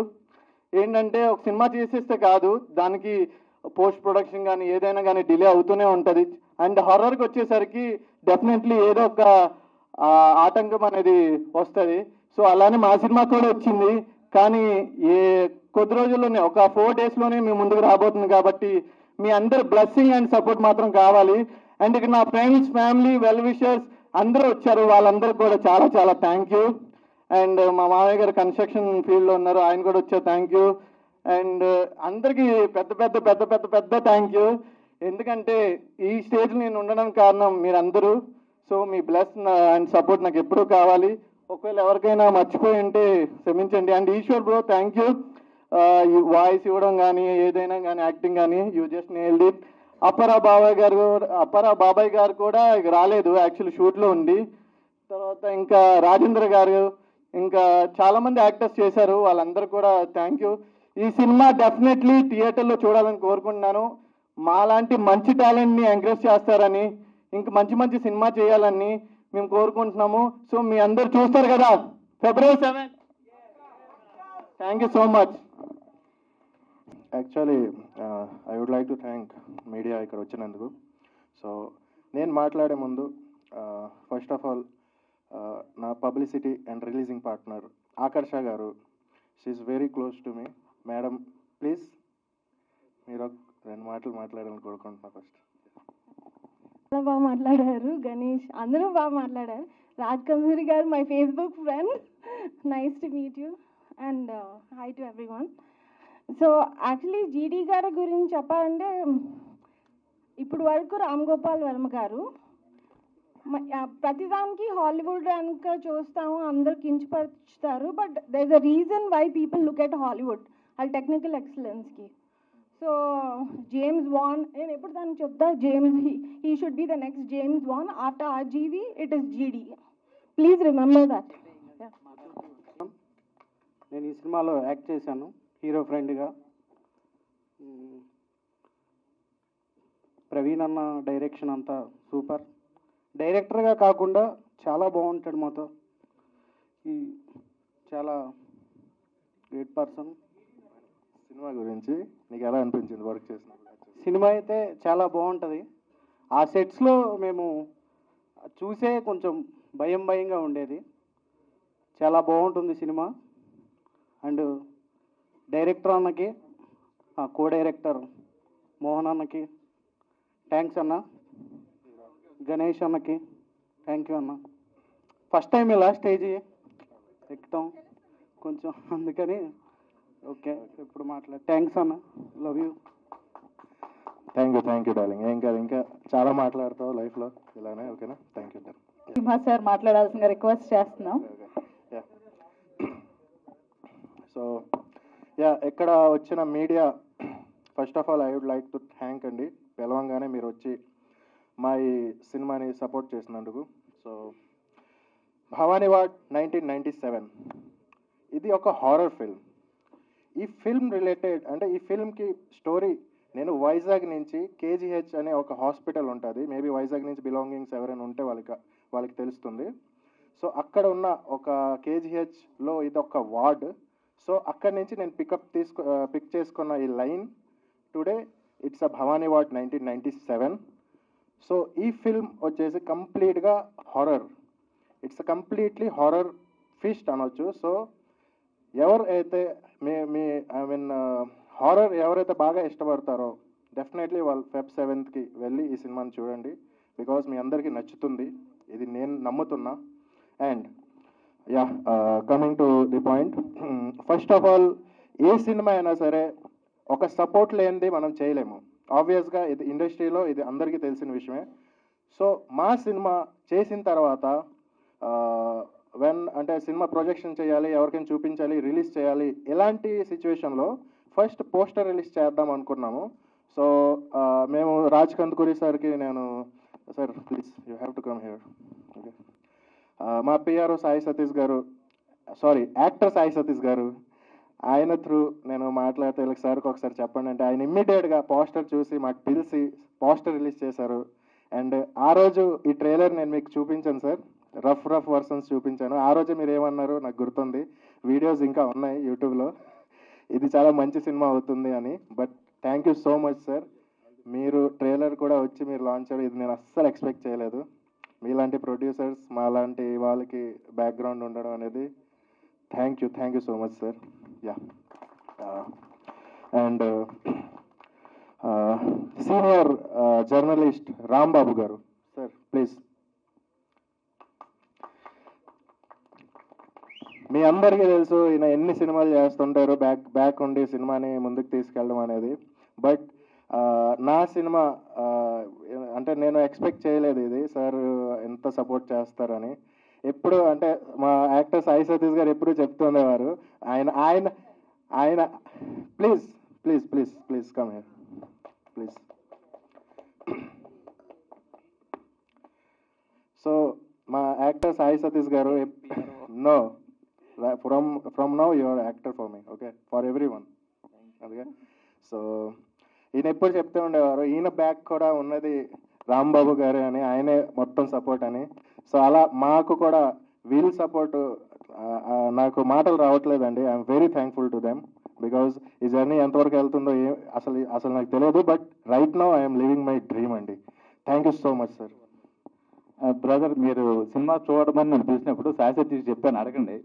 ఏంటంటే ఒక సినిమా చేసేస్తే కాదు, దానికి పోస్ట్ ప్రొడక్షన్ కానీ ఏదైనా కానీ డిలే అవుతూనే ఉంటుంది. అండ్ హారర్కి వచ్చేసరికి డెఫినెట్లీ ఏదో ఒక ఆటంకం అనేది వస్తుంది. సో అలానే మా సినిమా కూడా వచ్చింది, కానీ కొద్ది రోజుల్లోనే ఒక 4 daysలోనే మీ ముందుకు రాబోతుంది. కాబట్టి మీ అందరి బ్లెస్సింగ్ అండ్ సపోర్ట్ మాత్రం కావాలి. అండ్ ఇక్కడ నా ఫ్రెండ్స్, ఫ్యామిలీ, వెల్ విషర్స్ అందరూ వచ్చారు, వాళ్ళందరికీ కూడా చాలా చాలా థ్యాంక్ యూ. అండ్ మా మామయ్య గారు కన్స్ట్రక్షన్ ఫీల్డ్లో ఉన్నారు, ఆయన కూడా వచ్చారు, థ్యాంక్ యూ. అండ్ అందరికీ పెద్ద పెద్ద పెద్ద పెద్ద పెద్ద థ్యాంక్ యూ. ఎందుకంటే ఈ స్టేజ్ నేను ఉండడానికి కారణం మీరందరూ. సో మీ బ్లెస్ అండ్ సపోర్ట్ నాకు ఎప్పుడూ కావాలి. ఒకవేళ ఎవరికైనా మర్చిపోయి ఉంటే క్షమించండి. And Eshwar bro thank you. Voice ఇవ్వడం కానీ ఏదైనా కానీ యాక్టింగ్ కానీ యూ జస్ట్ నేల్డ్ ఇట్. అప్పరా బాబాయ్ గారు కూడా రాలేదు యాక్చువల్లీ షూట్లో ఉండి. తర్వాత ఇంకా రాజేంద్ర గారు, ఇంకా చాలామంది యాక్టర్స్ చేశారు, వాళ్ళందరూ కూడా థ్యాంక్ యూ. ఈ సినిమా డెఫినెట్లీ థియేటర్లో చూడాలని కోరుకుంటున్నాను. మాలాంటి మంచి టాలెంట్ని ఎంకరేజ్ చేస్తారని, ఇంకా మంచి మంచి సినిమా చేయాలని మేము కోరుకుంటున్నాము. సో మీ అందరు చూస్తారు కదా February 7. Thank you so much. Actually I would like to thank media ఇక్కడ వచ్చినందుకు. సో నేను మాట్లాడే ముందు ఫస్ట్ ఆఫ్ ఆల్ నా publicity and releasing partner Akarsha garu, she's very close to me. Madam please మీరు రెండు మాటలు మాట్లాడాలని కోరుకుంటున్నా. ఫస్ట్ చాలా బాగా మాట్లాడారు గణేష్, అందరూ బాగా మాట్లాడారు. రాజ్ కందూరి గారు my Facebook friend, nice to meet you and high to everyone. So actually జీడీ గారి గురించి చెప్పాలంటే ఇప్పుడు వరకు రామ్ గోపాల్ వర్మ గారు ప్రతిదానికి హాలీవుడ్ కనుక చూస్తాము, అందరు కించపరుచుతారు. But there is a reason why people look at Hollywood, అది టెక్నికల్ ఎక్సలెన్స్కి. సో జేమ్స్ వాన్, నేను ఎప్పుడు దానికి చెప్తా, he should be the next James Wan. After RGV it is GD. Please remember that. నేను ఈ సినిమాలో యాక్ట్ చేశాను హీరో ఫ్రెండ్గా. ప్రవీణ్ అన్న డైరెక్షన్ అంతా సూపర్. డైరెక్టర్గా కాకుండా చాలా బాగుంటాడు మాతో. ఈ చాలా గ్రేట్ పర్సన్. సినిమా గురించి నీకు ఎలా అనిపించింది వర్క్ చేసినప్పుడు? సినిమా అయితే చాలా బాగుంటుంది. ఆ సెట్స్లో మేము చూసే కొంచెం భయంగా ఉండేది. చాలా బాగుంటుంది సినిమా. అండ్ డైరెక్టర్ అన్నకి, కో డైరెక్టర్ మోహన్ అన్నకి థ్యాంక్స్ అన్న. గణేష్ అన్నకి థ్యాంక్ యూ అన్న. ఫస్ట్ టైం ఇలా స్టేజ్ ఎక్కుతాం కొంచెం, అందుకని ఓకే ఇప్పుడు థ్యాంక్స్ అన్న, love you. Thank you darling. ఏం కాదు, ఇంకా చాలా మాట్లాడతావు లైఫ్లో ఇలానే. ఓకేనా? Thank you. సింహా సార్ మాట్లాడాల్సిన రిక్వెస్ట్ చేస్తున్నాం. సో ఇక్కడ వచ్చిన media, first of all I would like to thank అండి. పిలవంగానే మీరు వచ్చి మా ఈ సినిమాని సపోర్ట్ చేసినందుకు. సో భవానీవాడ్ 1997 ఇది ఒక హారర్ ఫిల్మ్. ఈ ఫిల్మ్ రిలేటెడ్ అంటే ఈ ఫిల్మ్కి స్టోరీ, నేను వైజాగ్ నుంచి కేజీహెచ్ అనే ఒక హాస్పిటల్ ఉంటుంది, మేబీ వైజాగ్ నుంచి బిలాంగింగ్స్ ఎవరైనా ఉంటే వాళ్ళకి తెలుస్తుంది. సో అక్కడ ఉన్న ఒక కేజీహెచ్లో ఇది ఒక వార్డ్. సో అక్కడి నుంచి నేను పిక్ చేసుకున్న ఈ line today it's a Bhavani ward 1997. So ఈ ఫిల్మ్ వచ్చేసి కంప్లీట్గా horror. It's completely horror feast అనొచ్చు. సో ఎవరైతే హారర్ ఎవరైతే బాగా ఇష్టపడతారో డెఫినెట్లీ వాళ్ళు Feb 7th వెళ్ళి ఈ సినిమాని చూడండి. బికాజ్ మీ అందరికీ నచ్చుతుంది, ఇది నేను నమ్ముతున్నా. And coming to the point, first of all ఏ సినిమా అయినా సరే ఒక సపోర్ట్ లేనిది మనం చేయలేము. ఆబ్వియస్గా ఇది ఇండస్ట్రీలో ఇది అందరికీ తెలిసిన విషయమే. సో మా సినిమా చేసిన తర్వాత అంటే సినిమా ప్రొజెక్షన్ చేయాలి, ఎవరికైనా చూపించాలి, రిలీజ్ చేయాలి, ఇలాంటి సిచ్యువేషన్లో ఫస్ట్ పోస్టర్ రిలీజ్ చేద్దాం అనుకున్నాము. సో మేము రాజ్ కందుకూరి సార్కి sir please you have to come here. Okay, మా పిఆర్ఓ యాక్టర్ సాయి సతీష్ గారు, ఆయన త్రూ నేను మాట్లాడితే వీళ్ళకి సార్కి ఒకసారి చెప్పండి అంటే ఆయన ఇమ్మీడియట్గా పోస్టర్ చూసి మాకు పిలిచి పోస్టర్ రిలీజ్ చేశారు. అండ్ ఆ రోజు ఈ ట్రైలర్ నేను మీకు చూపించాను సార్, రఫ్ వర్షన్స్ చూపించాను. ఆ రోజు మీరు ఏమన్నారు నాకు గుర్తుంది, వీడియోస్ ఇంకా ఉన్నాయి యూట్యూబ్లో, ఇది చాలా మంచి సినిమా అవుతుంది అని. But thank you so much sir, మీరు ట్రైలర్ కూడా వచ్చి మీరు లాంచ్ చేయడం ఇది నేను అస్సలు ఎక్స్పెక్ట్ చేయలేదు. మీలాంటి ప్రొడ్యూసర్స్ మాలాంటి వాళ్ళకి బ్యాక్గ్రౌండ్ ఉండడం అనేది thank you so much sir. Yeah, and senior journalist Rambabu గారు సార్ ప్లీజ్. మీ అందరికీ తెలుసు ఈయన ఎన్ని సినిమాలు చేస్తుంటారు బ్యాక్ ఉండి సినిమాని ముందుకు తీసుకెళ్ళడం అనేది. బట్ నా సినిమా అంటే నేను ఎక్స్పెక్ట్ చేయలేదు ఇది సార్ ఎంత సపోర్ట్ చేస్తారని. ఎప్పుడు అంటే మా యాక్టర్ సాయి సతీష్ గారు ఎప్పుడు చెప్తుండేవారు, ఆయన ఆయన ఆయన please please please please come here please. So మా యాక్టర్ సాయి సతీష్ గారు know from now your actor for me, okay, for every one. అందుకే సో ఈయన ఎప్పుడు చెప్తూ ఉండేవారు, ఈయన బ్యాక్ కూడా ఉన్నది రాంబాబు గారు అని, ఆయనే మొత్తం సపోర్ట్ అని. సో అలా మాకు కూడా వీళ్ళ సపోర్ట్ నాకు మాటలు రావట్లేదండి. I'm very thankful to them because ఈ జర్నీ ఎంతవరకు వెళ్తుందో అసలు నాకు తెలియదు. But right now I'm living my dream అండి. Thank you so much sir. Brother, మీరు సినిమా చూడమని నన్ను పిలిచినప్పుడు సాయి సతీష్ చెప్పాను, అడగండి.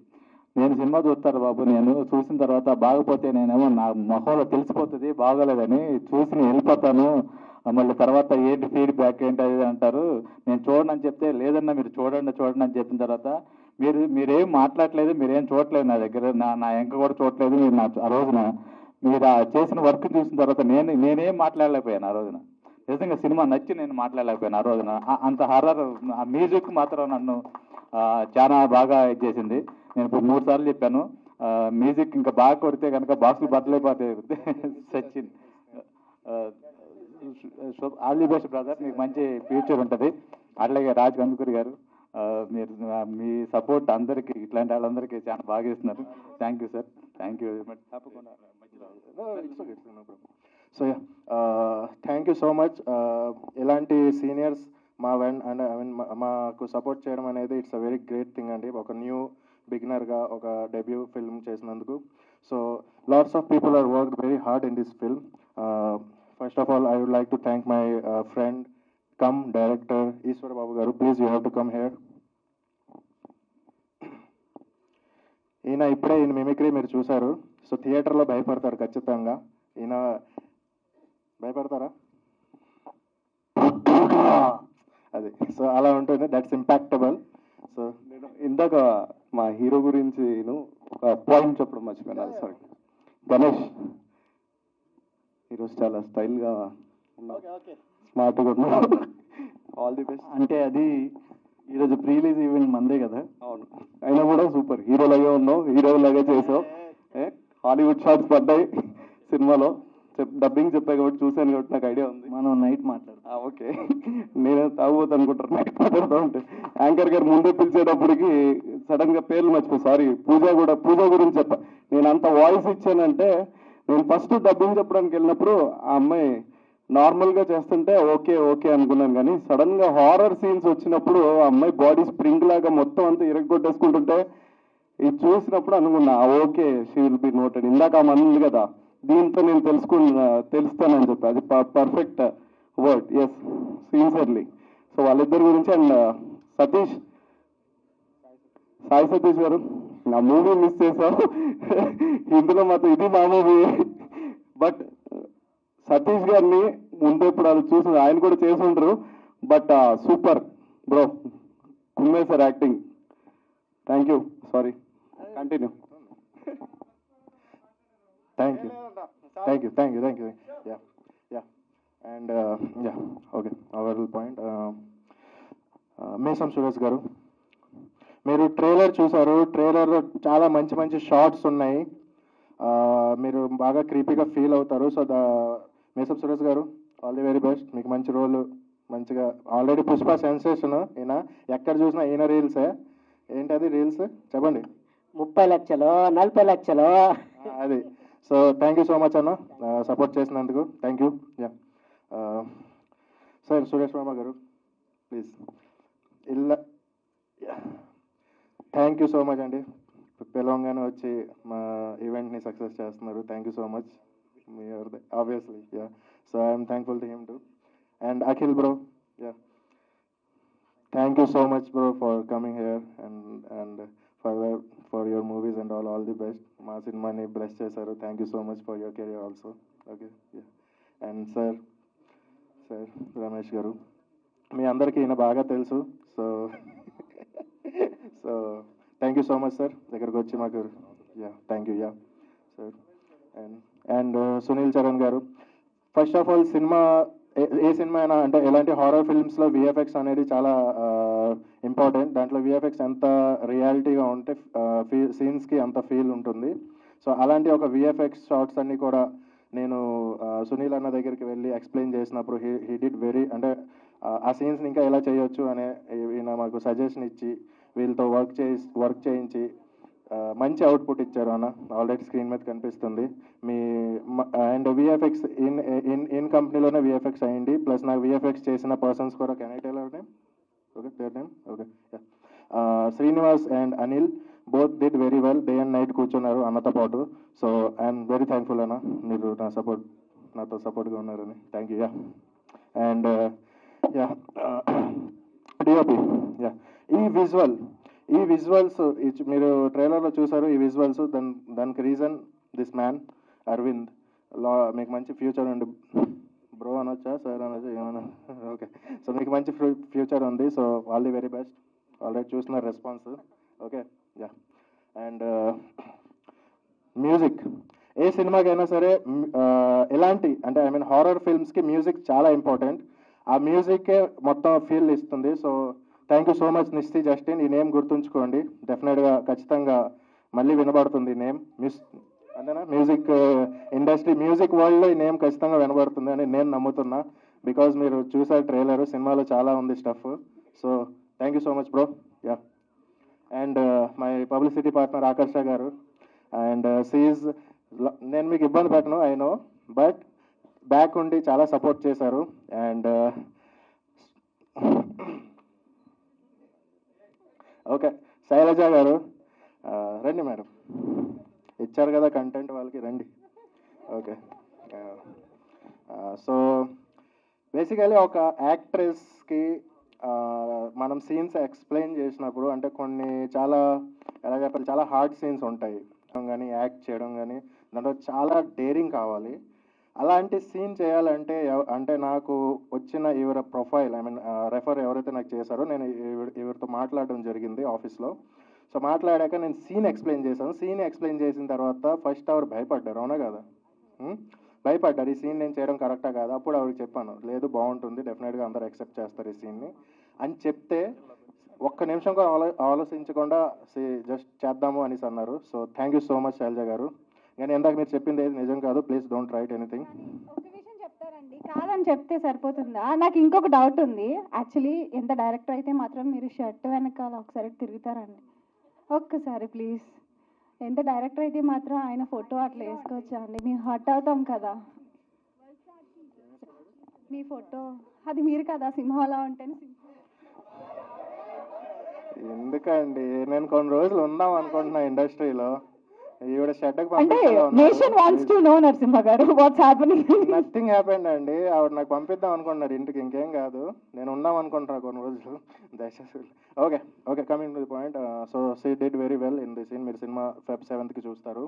నేను సినిమా చూస్తాను బాబు, నేను చూసిన తర్వాత బాగపోతే నేనేమో నా మొహంలో తెలిసిపోతుంది బాగోలేదని, చూసి నేను వెళ్ళిపోతాను, మళ్ళీ తర్వాత ఏంటి ఫీడ్బ్యాక్ ఏంటి అది అంటారు, నేను చూడండి అని చెప్తే లేదన్నా మీరు చూడండి అని చెప్పిన తర్వాత మీరేం మాట్లాడలేదు, మీరేం చూడలేదు నా దగ్గర, నా ఎంక కూడా చూడలేదు. మీరు ఆ రోజున మీరు చేసిన వర్క్ చూసిన తర్వాత నేనేం మాట్లాడలేకపోయాను ఆ రోజున. నిజంగా సినిమా నచ్చి నేను మాట్లాడలేకపోయాను ఆ రోజున. అంత హర్రర్ ఆ మ్యూజిక్ మాత్రం నన్ను చాలా బాగా చేసింది. నేను ఇప్పుడు 3 సార్లు చెప్పాను, మ్యూజిక్ ఇంకా బాగా కొడితే కనుక బాక్సులు బట్టలైపోతాయి. Sachin, all the best brother, మీకు మంచి ఫ్యూచర్ ఉంటుంది. అట్లాగే రాజ్ కందుకూరి గారు, మీరు మీ సపోర్ట్ అందరికీ ఇట్లాంటి వాళ్ళందరికీ చాలా బాగా ఇస్తున్నారు. Thank you sir, thank you very much. తప్పకుండా so thank you so much. ఇలాంటి సీనియర్స్ మా అండ్ ఐ మీన్ మాకు సపోర్ట్ చేయడం అనేది it's a very great thing అండి. ఒక న్యూ బిగినర్గా ఒక డెబ్యూ ఫిల్మ్ చేసినందుకు. So lots of people are worked very hard in this film. First of all I would like to thank my friend cum director Eshwar Babu garu. Please you have to come here. ఈయన mimicry మీరు చూశారు. So థియేటర్లో భయపడతారు ఖచ్చితంగా. ఈయన భయపడతారా? అది so అలా ఉంటుంది, దట్స్ ఇంపాక్టబుల్. సో నేను ఇందాక మా హీరో గురించి ఒక పాయింట్ చెప్పడం మర్చిపోయాను, సారీ. గణేష్ ఈరోజు చాలా స్టైల్గా స్మార్ట్గా ఉన్నావు, ఆల్ ది బెస్ట్. అంటే అది ఈరోజు ప్రీ రిలీజ్ ఈవెంట్ మందే కదా. అవును, అయినా కూడా సూపర్ హీరోలాగే ఉన్నావు, హీరోలాగే చేసావు. హాలీవుడ్ షాట్స్ పడ్డాయి సినిమాలో. డబ్బింగ్ చెప్పాయి కాబట్టి చూశాను కాబట్టి నాకు ఐడియా ఉంది. మనం నైట్ మాట్లాడతాం. ఓకే, నేను తాగుపోతా అనుకుంటాను నైట్ మాట్లాడుతూ ఉంటే. యాంకర్ గారు ముందే పిలిచేటప్పటికి సడన్ గా పేర్లు మర్చిపోయి, సారీ పూజ గురించి చెప్పా. నేను అంత వాయిస్ ఇచ్చానంటే, నేను ఫస్ట్ డబ్బింగ్ చెప్పడానికి వెళ్ళినప్పుడు ఆ అమ్మాయి నార్మల్గా చేస్తుంటే ఓకే అనుకున్నాను. కానీ సడన్ గా హారర్ సీన్స్ వచ్చినప్పుడు ఆ అమ్మాయి బాడీ స్ప్రింగ్ లాగా మొత్తం అంతా ఇరగొట్టేసుకుంటుంటే ఇది చూసినప్పుడు అనుకున్నా okay, she will be noted. ఇందాక ఆమె ఉంది కదా, దీంతో నేను తెలుస్తానని చెప్పి, అది perfect word. Yes, sincerely. So వాళ్ళిద్దరి గురించి. అండ్ సాయి సతీష్ గారు, నా మూవీ మిస్ చేశాను ఇందులో మాత్రం, ఇది మా మూవీ. బట్ సతీష్ గారిని ముందు ఇప్పుడు వాళ్ళు చూసి ఆయన కూడా చేసి ఉండరు. బట్ సూపర్ బ్రో, కుమ్మేశారు acting. Thank you. Sorry, continue. Thank you. Yeah. And okay, our point. మేసం సురేష్ గారు, మీరు ట్రైలర్ చూసారు. ట్రైలర్లో చాలా మంచి షార్ట్స్ ఉన్నాయి. మీరు బాగా క్రీపీగా ఫీల్ అవుతారు. సో మేసం సురేష్ గారు, ఆల్ ది వెరీ బెస్ట్. మీకు మంచి రోల్, మంచిగా. Already Pushpa sensation. ఈయన ఎక్కడ చూసినా ఈయన రీల్సే. ఏంటది రీల్స్ చెప్పండి. 30 లక్షలు 40 లక్షలు అది. So thank you so much అన్న, సపోర్ట్ చేసినందుకు. Thank you. Yeah sir, Suresh Varma garu please. Thank you so much అండి, పిలవంగానే వచ్చి మా ఈవెంట్ని సక్సెస్ చేస్తున్నారు. Thank you so much. Obviously, yeah. So I'm thankful to him too. And Akhil bro, yeah, thank you so much bro for coming here and for your movies and all the best. మా సినిమాని bless చేశారు. Thank you so much for your career also. Okay. And sir Ramesh garu, మీ అందరికీ ఈయన బాగా తెలుసు. So thank you so much sir దగ్గరకు వచ్చి మాకు yeah thank you yeah sir and Sunil Charan garu. First of all సినిమా ఏ సినిమా అయినా అంటే ఎలాంటి హారర్ ఫిల్మ్స్లో విఎఫ్ఎక్స్ అనేది చాలా ఇంపార్టెంట్. దాంట్లో విఎఫ్ఎక్స్ ఎంత రియాలిటీగా ఉంటే సీన్స్కి అంత ఫీల్ ఉంటుంది. సో అలాంటి ఒక విఎఫ్ఎక్స్ షార్ట్స్ అన్నీ కూడా నేను సునీల్ అన్న దగ్గరికి వెళ్ళి ఎక్స్ప్లెయిన్ చేసినప్పుడు హీ డిడ్ వెరీ అంటే ఆ సీన్స్ని ఇంకా ఎలా చేయొచ్చు అనే ఈయన మాకు సజెషన్ ఇచ్చి వీళ్ళతో వర్క్ చేయించి మంచి అవుట్పుట్ ఇచ్చారు అన్న. ఆల్రెడీ స్క్రీన్ మీద కనిపిస్తుంది మీ అండ్ విఎఫ్ఎక్స్ ఇన్ కంపెనీలోనే విఎఫ్ఎక్స్ అయ్యింది. ప్లస్ నాకు విఎఫ్ఎక్స్ చేసిన పర్సన్స్ కూడా can I tell our name? Okay their name okay Srinivas and Anil both did very well. Day and night కూర్చున్నారు అన్నతో పాటు. సో ఐఎమ్ వెరీ థ్యాంక్ఫుల్ అన్న, మీరు నాతో సపోర్ట్గా ఉన్నారని. Thank you yeah. And yeah DOP yeah ఈ విజువల్స్ మీరు ట్రైలర్లో చూసారు. ఈ విజువల్స్ దానికి రీజన్ దిస్ మ్యాన్ అరవింద్. మీకు మంచి ఫ్యూచర్ ఉంది బ్రో అనొచ్చా సార్ అనొచ్చా ఏమన్నా? ఓకే సో మీకు మంచి ఫ్యూచర్ ఉంది. So all the very best. Already చూసిన response okay yeah. And music ఏ సినిమాకైనా సరే ఎలాంటి అంటే ఐ మీన్ హారర్ ఫిల్మ్స్కి మ్యూజిక్ చాలా ఇంపార్టెంట్. ఆ మ్యూజిక్కే మొత్తం ఫీల్ ఇస్తుంది. So thank you so much నిస్తి జస్టిన్. ఈ నేమ్ గుర్తుంచుకోండి, డెఫినెట్గా ఖచ్చితంగా మళ్ళీ వినబడుతుంది ఈ నేమ్. అంతేనా? మ్యూజిక్ ఇండస్ట్రీ మ్యూజిక్ వరల్డ్లో ఈ నేమ్ ఖచ్చితంగా వినబడుతుంది అని నేను నమ్ముతున్నా. బికాజ్ మీరు చూసారు ట్రైలర్, సినిమాలో చాలా ఉంది stuff. So thank you so much bro yeah. And my publicity partner Akarsha garu. And seize నేను మీకు ఇబ్బంది పెట్టను ఐ నో, బట్ బ్యాక్ ఉండి చాలా సపోర్ట్ చేశారు. అండ్ ఓకే శైలజ గారు రండి మేడం, ఇచ్చారు కదా కంటెంట్ వాళ్ళకి, రండి. ఓకే సో బేసికలీ ఒక యాక్ట్రెస్కి మనం సీన్స్ ఎక్స్ప్లెయిన్ చేసినప్పుడు అంటే కొన్ని చాలా ఎలా చెప్పాలి చాలా హార్డ్ సీన్స్ ఉంటాయి కానీ యాక్ట్ చేయడం కానీ దాంట్లో చాలా డేరింగ్ కావాలి. అలాంటి సీన్ చేయాలంటే అంటే నాకు వచ్చిన ఎవరి ప్రొఫైల్ ఐ మీన్ రెఫర్ ఎవరైతే నాకు చేశారో నేను ఎవరితో మాట్లాడడం జరిగింది ఆఫీస్లో. సో మాట్లాడాక నేను సీన్ ఎక్స్ప్లెయిన్ చేశాను. సీన్ ఎక్స్ప్లెయిన్ చేసిన తర్వాత ఫస్ట్ అవర్ భయపడ్డారు, అవునా కదా? భయపడ్డారు ఈ సీన్ నేను చేయడం కరెక్టా కాదా. అప్పుడు ఆవిడకి చెప్పాను, లేదు బాగుంటుంది, డెఫినెట్గా అందరూ యాక్సెప్ట్ చేస్తారు ఈ సీన్ని అని చెప్తే ఒక్క నిమిషం కూడా ఆలోచించకుండా జస్ట్ చేద్దాము అనేసి అన్నారు. So thank you so much Shailaja garu. కానీ ఇందాక మీరు చెప్పింది ఏది నిజం కాదు, ప్లీజ్ డోంట్ రైట్ ఎనీథింగ్. ఒక విషయం చెప్తారండి, కాదని చెప్తే సరిపోతుందా? నాకు ఇంకొక డౌట్ ఉంది. యాక్చువల్లీ ఎంత డైరెక్టర్ అయితే మాత్రం మీరు షర్ట్ వెనకాల ఒకసారి తిరుగుతారండి ఒక్కసారి ప్లీజ్. ఎంత డైరెక్టర్ అయితే మాత్రం ఆయన ఫోటో అట్లా వేసుకోవచ్చా అండి? మేము హర్ట్ అవుతాం కదా. మీ ఫోటో అది మీరు కదా సింహాలా ఉంటేనే ఎందుకండి నేను కొన్ని రోజులు ఉందాం అనుకుంటున్నా ఇండస్ట్రీలో. ఈవిడ షెడ్కి అంటే nation wants to know Narasimha గారు వాట్స్ హ్యాపెనింగ్. నథింగ్ హ్యాపెండ్ అండి. ఆవిడ నాకు పంపిద్దాం అనుకుంటున్నారు ఇంటికి, ఇంకేం కాదు. నేను ఉందాం అనుకుంటున్నా కొన్ని రోజులు దయచేసి. Okay okay coming to the point. So she did very well in the scene. మీరు సినిమా Feb 7th చూస్తారు.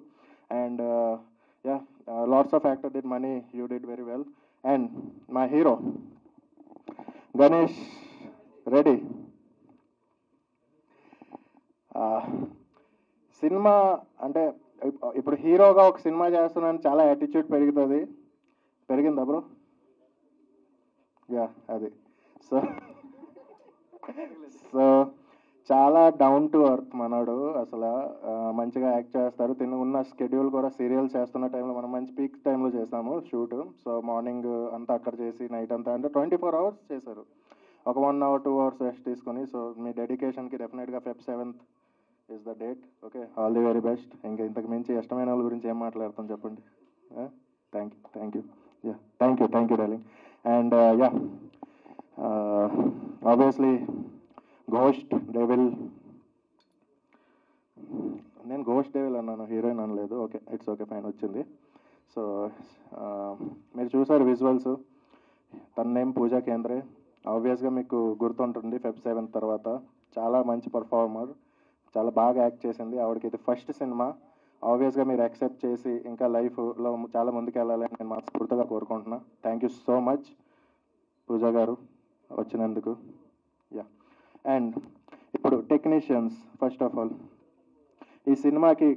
And yeah lots of actor did money, you did very well. And మా హీరో గణేష్ రెడీ. సినిమా అంటే ఇప్పుడు హీరోగా ఒక cinema చేస్తున్నాను చాలా attitude పెరిగిందా బ్రో? యా అది. సో చాలా డౌన్ టు ఎర్త్ మనోడు అసలు. మంచిగా యాక్ట్ చేస్తారు. ఉన్న షెడ్యూల్ కూడా సీరియల్ చేస్తున్న టైంలో మనం మంచి పీక్ టైంలో చేసాము షూట్. సో మార్నింగ్ అంతా అక్కడ చేసి నైట్ అంతా అంటే 24 hours చేశారు. ఒక 1 hour 2 hours రెస్ట్ తీసుకొని. సో మీ డెడికేషన్కి డెఫినెట్గా Feb 7th is the date. Okay all the very best. ఇంతకు మించి ఇష్టమైన వాళ్ళ గురించి ఏం మాట్లాడతాం చెప్పండి. Thank you yeah thank you darling. And yeah obviously ghost devil, నేను ఘోస్ట్ డెవిల్ అన్నాను, హీరోయిన్ అనలేదు. ఓకే ఇట్స్ ఓకే ఫైన్ వచ్చింది. సో మీరు చూసారు విజువల్స్. తన నేమ్ పూజా కేంద్రే. ఆబ్వియస్గా మీకు గుర్తుంటుంది Feb 7th తర్వాత. చాలా మంచి పర్ఫార్మర్, చాలా బాగా యాక్ట్ చేసింది. ఆవిడకి ఇది ఫస్ట్ సినిమా. ఆబ్వియస్గా మీరు యాక్సెప్ట్ చేసి ఇంకా లైఫ్లో చాలా ముందుకు వెళ్ళాలని నేను మనస్ఫూర్తిగా కోరుకుంటున్నా. థ్యాంక్ యూ సో మచ్ పూజా గారు వచ్చినందుకు. యా అండ్ ఇప్పుడు టెక్నీషియన్స్ ఫస్ట్ ఆఫ్ ఆల్ ఈ సినిమాకి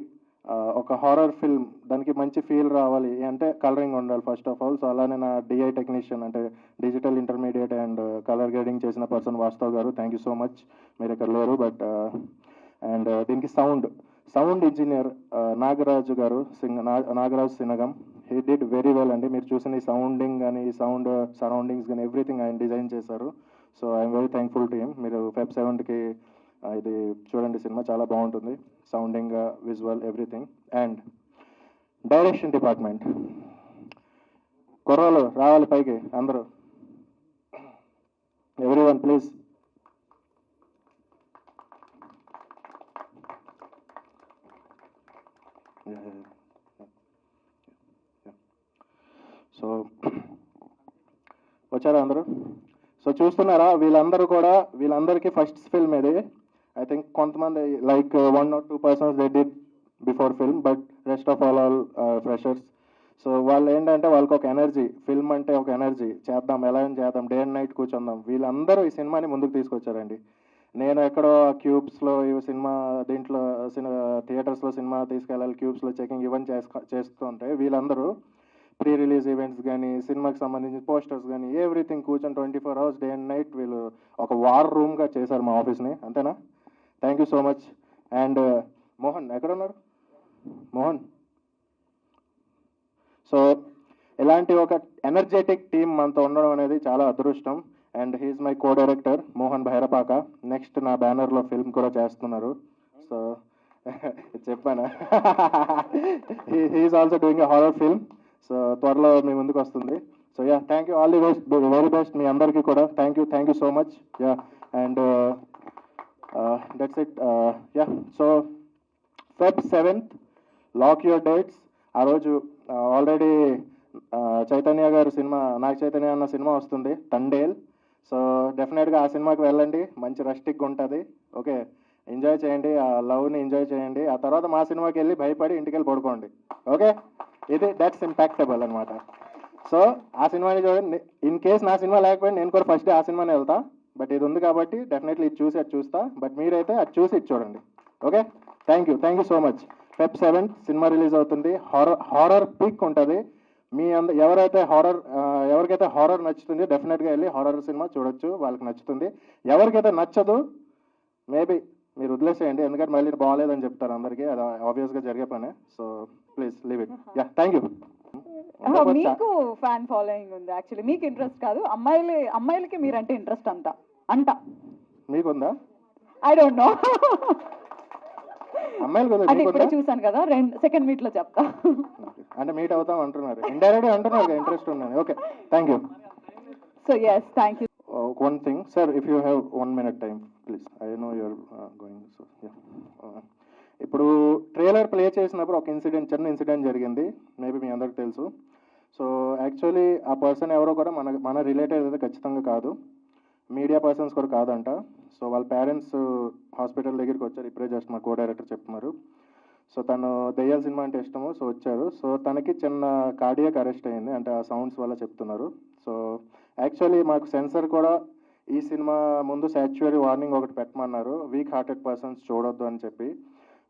ఒక హారర్ ఫిల్మ్, దానికి మంచి ఫీల్ రావాలి అంటే కలరింగ్ ఉండాలి ఫస్ట్ ఆఫ్ ఆల్. సో అలానే నా డిఐ టెక్నీషియన్ అంటే digital intermediate and colour grading చేసిన person Vastav garu, thank you so much. మీరు ఇక్కడ లేరు బట్ అండ్ దీనికి sound engineer Nagaraju garu, Nagaraju Sinagam, he did very well అండి. మీరు చూసిన ఈ సౌండింగ్ కానీ ఈ సౌండ్ సరౌండింగ్స్ కానీ ఎవ్రీథింగ్ ఆయన డిజైన్ చేశారు. So I'm very thankful to him. మీరు Feb 7కి ఇది చూడండి, సినిమా చాలా బాగుంటుంది, sounding, visual, everything. And direction department కుర్రాలు రావాలి పైకి అందరూ, ఎవ్రీవన్ ప్లీజ్. సో వచ్చారా అందరూ? సో చూస్తున్నారా, వీళ్ళందరికీ ఫస్ట్ ఫిల్మ్ ఇది. ఐ థింక్ కొంతమంది like 1 or 2 persons they did before film, but rest of all freshers. So వాళ్ళు ఏంటంటే వాళ్ళకి ఒక ఎనర్జీ, ఫిల్మ్ అంటే ఒక ఎనర్జీ, చేద్దాం ఎలా చేద్దాం, డే అండ్ నైట్ కూర్చుందాం. వీళ్ళందరూ ఈ సినిమాని ముందుకు తీసుకొచ్చారండి. నేను ఎక్కడో క్యూబ్స్లో ఈ సినిమా దీంట్లో థియేటర్స్లో సినిమా తీసుకెళ్ళాలి, క్యూబ్స్లో చెకింగ్ ఇవన్నీ చేస్తుంటే వీళ్ళందరూ ప్రీ రిలీజ్ ఈవెంట్స్ కానీ సినిమాకి సంబంధించిన పోస్టర్స్ కానీ ఎవ్రీథింగ్ కూర్చొని 24 hours డే అండ్ నైట్ వీళ్ళు ఒక వార్ రూమ్గా చేశారు మా ఆఫీస్ని. అంతేనా? Thank you so much. And Mohan ఎక్కడ ఉన్నారు? మోహన్. సో ఇలాంటి ఒక ఎనర్జెటిక్ టీమ్ మనతో ఉండడం అనేది చాలా అదృష్టం. And he is my co director Mohan Bhairapaka. Next నా బ్యానర్లో ఫిల్మ్ కూడా చేస్తున్నారు. సో చెప్పానా, he is also doing a horror film. So త్వరలో మీ ముందుకు వస్తుంది. So yeah, thank you, all the best, very best మీ అందరికీ కూడా. Thank you so much. Yeah, and that's it. Yeah, so Feb 7th lock your dates. ఆ రోజు already Chaitanya గారు సినిమా, నాగ చైతన్య అన్న సినిమా వస్తుంది తండేల్. సో డెఫినెట్గా ఆ సినిమాకి వెళ్ళండి, మంచి రస్టిక్గా ఉంటుంది. ఓకే, ఎంజాయ్ చేయండి, ఆ లవ్ని ఎంజాయ్ చేయండి. ఆ తర్వాత మా సినిమాకి వెళ్ళి భయపడి ఇంటికి వెళ్ళి పడుకోండి. ఓకే, ఇది దట్స్ ఇంపాక్టబుల్ అనమాట. సో ఆ సినిమాని చూడండి. ఇన్ కేస్ నా సినిమా లేకపోయినా నేను కూడా ఫస్ట్ డే ఆ సినిమానే వెళ్తా, బట్ ఇది ఉంది కాబట్టి డెఫినెట్లీ ఇది చూసి అది చూస్తా. బట్ మీరైతే అది చూసి ఇది చూడండి. Okay, thank you so much. Feb 7th cinema release అవుతుంది. హారర్ పీక్ ఉంటుంది. మీ ఎవరైకైతే హారర్ నచ్చుతుంది డెఫినెట్గా వెళ్ళి హారర్ సినిమా చూడొచ్చు, వాళ్ళకి నచ్చుతుంది. ఎవరికైతే నచ్చదు మేబీ మీరు వదిలేసేయండి, ఎందుకంటే మళ్ళీ బాగాలేదని చెప్తారు అందరికీ, అది ఆబ్వియస్గా జరిగే పనే. So please leave it. Yeah, thank you. మీకు ఫ్యాన్ ఫాలోయింగ్ ఉంది యాక్చువల్లీ, మీకు ఇంట్రెస్ట్ కాదు, అమ్మాయిలకి మీరంటే ఇంట్రెస్ట్ అంట మీకుందా? ఐ డోంట్ నో, అమ్మాయిలు అంటే ఇప్పుడే చూసాను కదా, సెకండ్ మీట్ లో చెప్తా. అంటే మీట్ అవుతాం అంటున్నారు, ఇండైరెక్ట్ అంటున్నారు ఇంట్రెస్ట్ ఉందని. Okay, thank you. So yes, thank you. One thing, sir, if you have 1 minute time, please. I know you're going, so yeah. ఇప్పుడు ట్రైలర్ ప్లే చేసినప్పుడు ఒక చిన్న ఇన్సిడెంట్ జరిగింది, మేబీ మీ అందరికి తెలుసు. సో యాక్చువల్లీ ఆ పర్సన్ ఎవరో కూడా మన రిలేటెడ్ అయితే ఖచ్చితంగా కాదు, మీడియా పర్సన్స్ కూడా కాదంట. సో వాళ్ళ పేరెంట్స్ హాస్పిటల్ దగ్గరికి వచ్చారు, ఇప్పుడే జస్ట్ మా కో డైరెక్టర్ చెప్తున్నారు. సో తను దెయ్యాల సినిమా అంటే ఇష్టము, సో వచ్చారు. సో తనకి చిన్న కార్డియాక్ అరెస్ట్ అయింది, అంటే ఆ సౌండ్స్ వల్ల చెప్తున్నారు. సో యాక్చువల్లీ మాకు సెన్సర్ కూడా ఈ సినిమా ముందు సాచ్యురీ వార్నింగ్ ఒకటి పెట్టమన్నారు, వీక్ హార్టెడ్ పర్సన్స్ చూడొద్దు అని చెప్పి.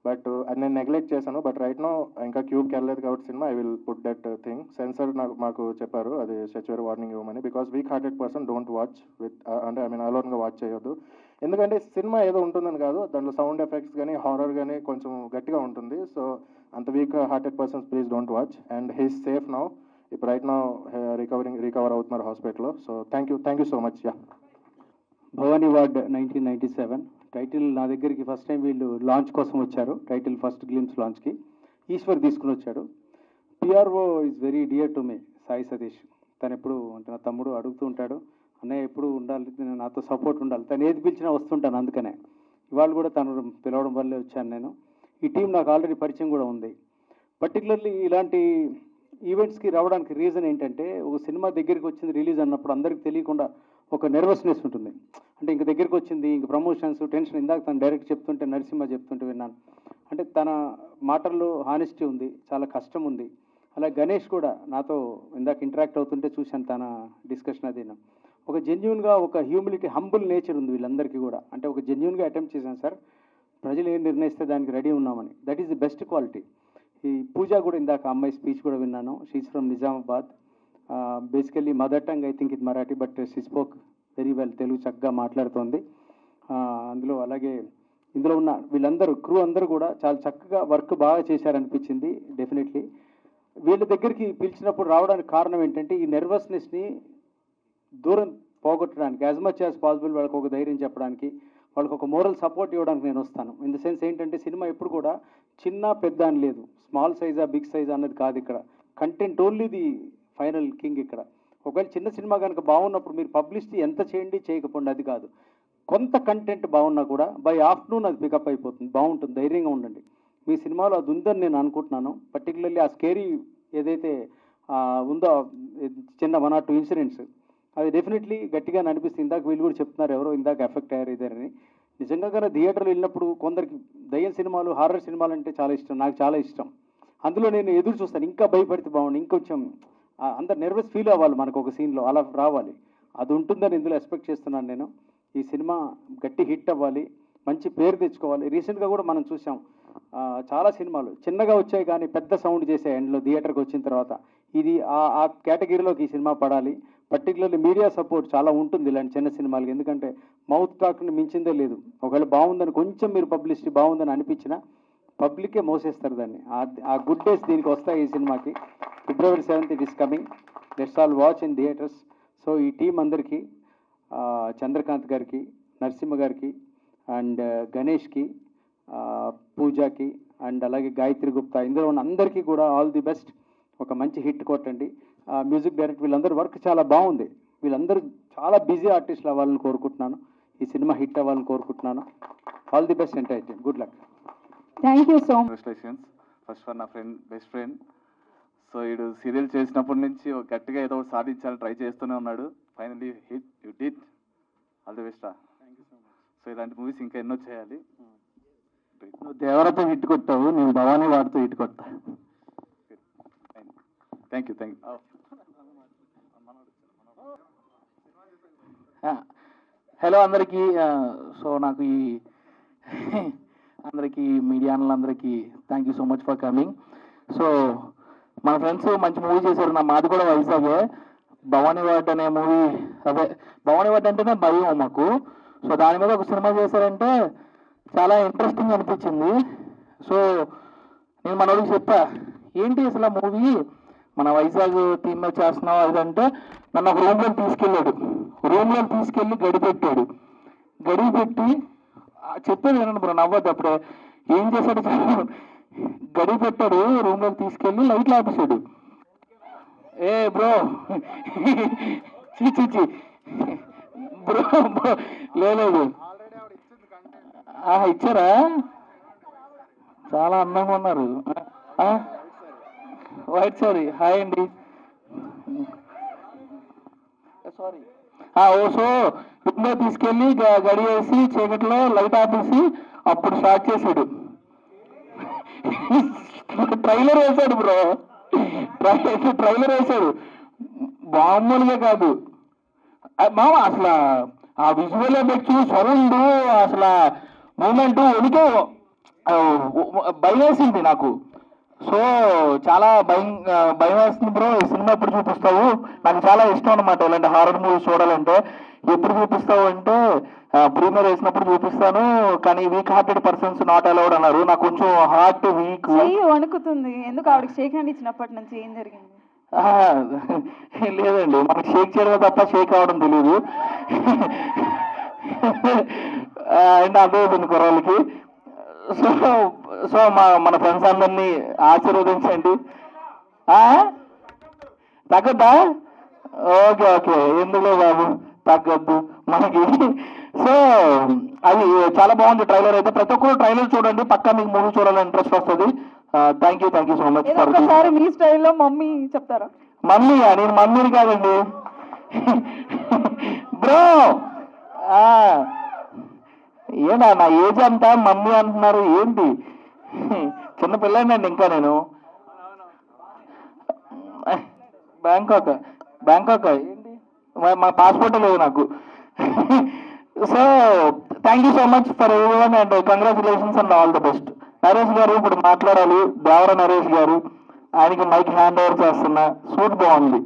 బట్ అది నేను నెగ్లెక్ట్ చేశాను. బట్ రైట్ నో ఇంకా క్యూబ్కి వెళ్ళలేదు కాబట్టి cinema, I will put that thing. Sensor మాకు చెప్పారు అది సాచ్యురీ వార్నింగ్ ఇవ్వమని, because weak hearted person don't watch with, అంటే అలోన్గా వాచ్ చేయొద్దు. ఎందుకంటే సినిమా ఏదో ఉంటుందని కాదు, దాంట్లో సౌండ్ ఎఫెక్ట్స్ కానీ హారర్ కానీ కొంచెం గట్టిగా ఉంటుంది. సో అంత weak hearted persons please don't watch. And he's safe now, ఇప్పుడు రైట్ నౌ రికవర్ అవుతున్నారు హాస్పిటల్లో. So thank you so much. Yeah, Bhavani ward 1997 title నా దగ్గరికి ఫస్ట్ టైం వీళ్ళు లాంచ్ కోసం వచ్చారు, టైటిల్ ఫస్ట్ గ్లిమ్స్ లాంచ్కి ఈశ్వర్ తీసుకుని వచ్చాడు. PRO is very dear to me, Sai Satish. తను ఎప్పుడు అంటే నా తమ్ముడు అడుగుతూ ఉంటాడు, అన్నయ్య ఎప్పుడు ఉండాలి, నాతో సపోర్ట్ ఉండాలి, తను ఏది పిలిచినా వస్తుంటాను. అందుకనే ఇవాళ కూడా తను పిలవడం వల్లే వచ్చాను నేను. ఈ టీం నాకు ఆల్రెడీ పరిచయం కూడా ఉంది. పర్టికులర్లీ ఇలాంటి ఈవెంట్స్కి రావడానికి రీజన్ ఏంటంటే, ఒక సినిమా దగ్గరికి వచ్చింది రిలీజ్ అన్నప్పుడు అందరికి తెలియకుండా ఒక నెర్వస్నెస్ ఉంటుంది. అంటే ఇంక దగ్గరికి వచ్చింది, ఇంక ప్రమోషన్స్ టెన్షన్. ఇందాక తను డైరెక్ట్ చెప్తుంటే, నరసింహ చెప్తుంటే విన్నాను. అంటే తన మాటల్లో హానెస్టీ ఉంది, చాలా కష్టం ఉంది. అలా గణేష్ కూడా నాతో ఇందాక ఇంటరాక్ట్ అవుతుంటే చూశాను, తన డిస్కషన్ అది. ఒక జెన్యున్గా ఒక హ్యూమిలిటీ, హంబుల్ నేచర్ ఉంది వీళ్ళందరికీ కూడా. అంటే ఒక జెన్యున్గా అటెంప్ట్ చేశాను సార్, ప్రజలు ఏం నిర్ణయిస్తే దానికి రెడీ ఉన్నామని. That is the best quality. ఈ పూజ కూడా ఇందాక అమ్మాయి స్పీచ్ కూడా విన్నాను. She's from Nizamabad. Basically mother tongue I think ఇది Marathi, but she spoke very well, Telugu చక్కగా మాట్లాడుతోంది. అందులో అలాగే ఇందులో ఉన్న వీళ్ళందరూ క్రూ అందరూ కూడా చాలా చక్కగా వర్క్ బాగా చేశారనిపించింది. డెఫినెట్లీ వీళ్ళ దగ్గరికి పిలిచినప్పుడు రావడానికి కారణం ఏంటంటే ఈ నెర్వస్నెస్ని దూరం పోగొట్టడానికి, యాజ్ మచ్ యాజ్ పాసిబుల్ వాళ్ళకి ఒక ధైర్యం చెప్పడానికి, వాళ్ళకి ఒక మోరల్ సపోర్ట్ ఇవ్వడానికి నేను వస్తాను. ఇన్ ద సెన్స్ ఏంటంటే సినిమా ఎప్పుడు కూడా చిన్న పెద్ద అని లేదు, స్మాల్ సైజా బిగ్ సైజా అన్నది కాదు. ఇక్కడ content only the final king. ఇక్కడ ఒకవేళ చిన్న సినిమా కనుక బాగున్నప్పుడు మీరు పబ్లిసిటీ ఎంత చేయండి చేయకపోండి అది కాదు, కొంత కంటెంట్ బాగున్నా కూడా బై ఆఫ్టర్నూన్ అది పికప్ అయిపోతుంది, బాగుంటుంది. ధైర్యంగా ఉండండి. మీ సినిమాలో అది ఉందని నేను అనుకుంటున్నాను. పర్టికులర్లీ ఆ స్కేరీ ఏదైతే ఉందో చిన్న 1 or 2 ఇన్సిడెంట్స్, అది డెఫినెట్లీ గట్టిగా అనిపిస్తుంది. ఇందాక వీళ్ళు కూడా చెప్తున్నారు ఎవరో ఇందాక ఎఫెక్ట్ అయ్యారు ఇద్దరని. నిజంగా కానీ థియేటర్లో వెళ్ళినప్పుడు కొందరికి దయ్యం సినిమాలు, హారర్ సినిమాలు అంటే చాలా ఇష్టం, నాకు చాలా ఇష్టం. అందులో నేను ఎదురు చూస్తాను, ఇంకా భయపడితే బాగుండు, ఇంకొంచెం అందరు నర్వస్ ఫీల్ అవ్వాలి మనకు ఒక సీన్లో, అలా రావాలి. అది ఉంటుందని ఇందులో ఎక్స్పెక్ట్ చేస్తున్నాను నేను. ఈ సినిమా గట్టి హిట్ అవ్వాలి, మంచి పేరు తెచ్చుకోవాలి. రీసెంట్గా కూడా మనం చూసాం చాలా సినిమాలు చిన్నగా వచ్చాయి కానీ పెద్ద సౌండ్ చేసే ఎండ్లో థియేటర్కి వచ్చిన తర్వాత. ఇది ఆ కేటగిరీలోకి ఈ సినిమా పడాలి. పర్టికులర్లీ మీడియా సపోర్ట్ చాలా ఉంటుంది ఇలాంటి చిన్న సినిమాలకి, ఎందుకంటే మౌత్ టాక్ని మించిందే లేదు. ఒకవేళ బాగుందని కొంచెం మీరు పబ్లిసిటీ బాగుందని అనిపించినా పబ్లికే మోసేస్తారు దాన్ని. ఆ గుడ్ డేస్ దీనికి వస్తాయి ఈ సినిమాకి. February 7th it is coming. Let's all watch in theatres. So ఈ టీం అందరికీ, చంద్రకాంత్ గారికి, నరసింహ గారికి, అండ్ గణేష్కి, పూజకి, అండ్ అలాగే గాయత్రి గుప్తా, ఇందులో ఉన్న అందరికీ కూడా ఆల్ ది బెస్ట్. ఒక మంచి హిట్ కొట్టండి. మ్యూజిక్ డైరెక్టర్ వీళ్ళందరూ వర్క్ చాలా బాగుంది. వీళ్ళందరూ చాలా బిజీ ఆర్టిస్టులు అవ్వాలని కోరుకుంటున్నాను. ఈ సినిమా హిట్ అవ్వాలని కోరుకుంటున్నాను. All the best entire team. Good luck. Thank you so much. Congratulations first for నా ఫ్రెండ్, బెస్ట్ ఫ్రెండ్. సో వీడు సీరియల్ చేసినప్పటి నుంచి గట్టిగా ఏదో ఒకటి సాధించాలని ట్రై చేస్తూనే ఉన్నాడు. Finally hit, you did. All the best రా. సో ఇలాంటి మూవీస్ ఇంకా ఎన్నో చేయాలి. నువ్వు దేవరతో హిట్ కొట్టావు, నేను భవానీ వాడితో హిట్ కొట్టా. Thank you. హలో అందరికీ. సో నాకు ఈ అందరికీ మీడియా అందరికీ thank you so much for coming. So మన ఫ్రెండ్స్ మంచి మూవీ చేశారు. మాది కూడా వైజాగే. భవానీ వాడ్ అనే మూవీ, అదే భవానీ వాడ్ అంటేనే భయం మాకు. సో దాని మీద ఒక సినిమా చేశారంటే చాలా ఇంట్రెస్టింగ్ అనిపించింది. సో నేను మనోడికి చెప్పా, ఏంటి అసలు ఆ మూవీ మన వైజాగ్ టీమ్ మీద చేస్తున్నావు అదంటే, నన్ను ఒక రూమ్లోకి తీసుకెళ్ళాడు. రూమ్లోకి తీసుకెళ్ళి గడిపెట్టాడు. గడిపెట్టి చెప్పేది వినండి బ్రో, నవ్వద్దు. అప్పుడే ఏం చేశాడు, గడి పెట్టాడు. రూమ్లోకి తీసుకెళ్ళి లైట్లు ఆపేశాడు. ఏ బ్రో చీ బ్రో లేదు ఇచ్చారా? చాలా అందంగా ఉన్నారు. White sorry. హాయ్ అండి. సారీ. సో రూమ్లో తీసుకెళ్ళి గడి వేసి చీకట్లో లైట్ ఆపేసి అప్పుడు స్టార్ట్ చేశాడు. ట్రైలర్ వేశాడు బ్రో, ట్రైలర్ వేశాడు. మామూలుగా కాదు మామ, అసలు ఆ విజువల్ ఎఫెక్ట్స్, సౌండ్, అసలు మూమెంట్ ఉనికి భయం వేసింది నాకు. సో చాలా భయం వేస్తుంది బ్రో. ఈ సినిమా ఎప్పుడు చూపిస్తావు? నాకు చాలా ఇష్టం అనమాట ఇలాంటి హారర్ మూవీస్ చూడాలంటే. ఎప్పుడు చూపిస్తావు అంటే ప్రీమియర్ వేసినప్పుడు చూపిస్తాను, కానీ week hearted persons not allowed అన్నారు. నాకు కొంచెం హార్ట్ వీక్ వణుకుతుంది. ఎందుకు ఆవిడకి షేక్ హ్యాండ్ ఇచ్చినప్పటి నుంచి ఏం జరిగింది? లేదండి, మనకి షేక్ చేయడం తప్ప షేక్ అవడం తెలియదు. అంటే అదే కుర్రాళ్ళకి. సో మన ఫ్రెండ్స్ అందరినీ ఆశీర్వదించండి. తగ్గద్దా? ఓకే, ఎందులో బాబు తగ్గద్దు మనకి. సో అది చాలా బాగుంది ట్రైలర్ అయితే. ప్రతి ఒక్కరు ట్రైలర్ చూడండి, పక్కా మీకు మూవీ చూడాలని ఇంట్రెస్ట్ వస్తుంది. Thank you so much. ఒకసారి మీ స్టైల్లో మమ్మీ చెప్తారా? మమ్మీ? నేను మమ్మీని కాదండి బ్రో. ఏనా నా ఏజ్ అంతా మమ్మీ అంటున్నారు ఏంటి? చిన్న పిల్లండి ఇంకా నేను. బ్యాంకాక్ ఏంటి? మా పాస్పోర్ట్ లేదు నాకు. So thank you so much for everyone and congratulations and all the best. Naresh గారు ఇప్పుడు మాట్లాడాలి. దేవర నరేష్ గారు, ఆయనకి మైక్ హ్యాండ్ ఓవర్ చేస్తున్నా. సూట్ బాగుంది.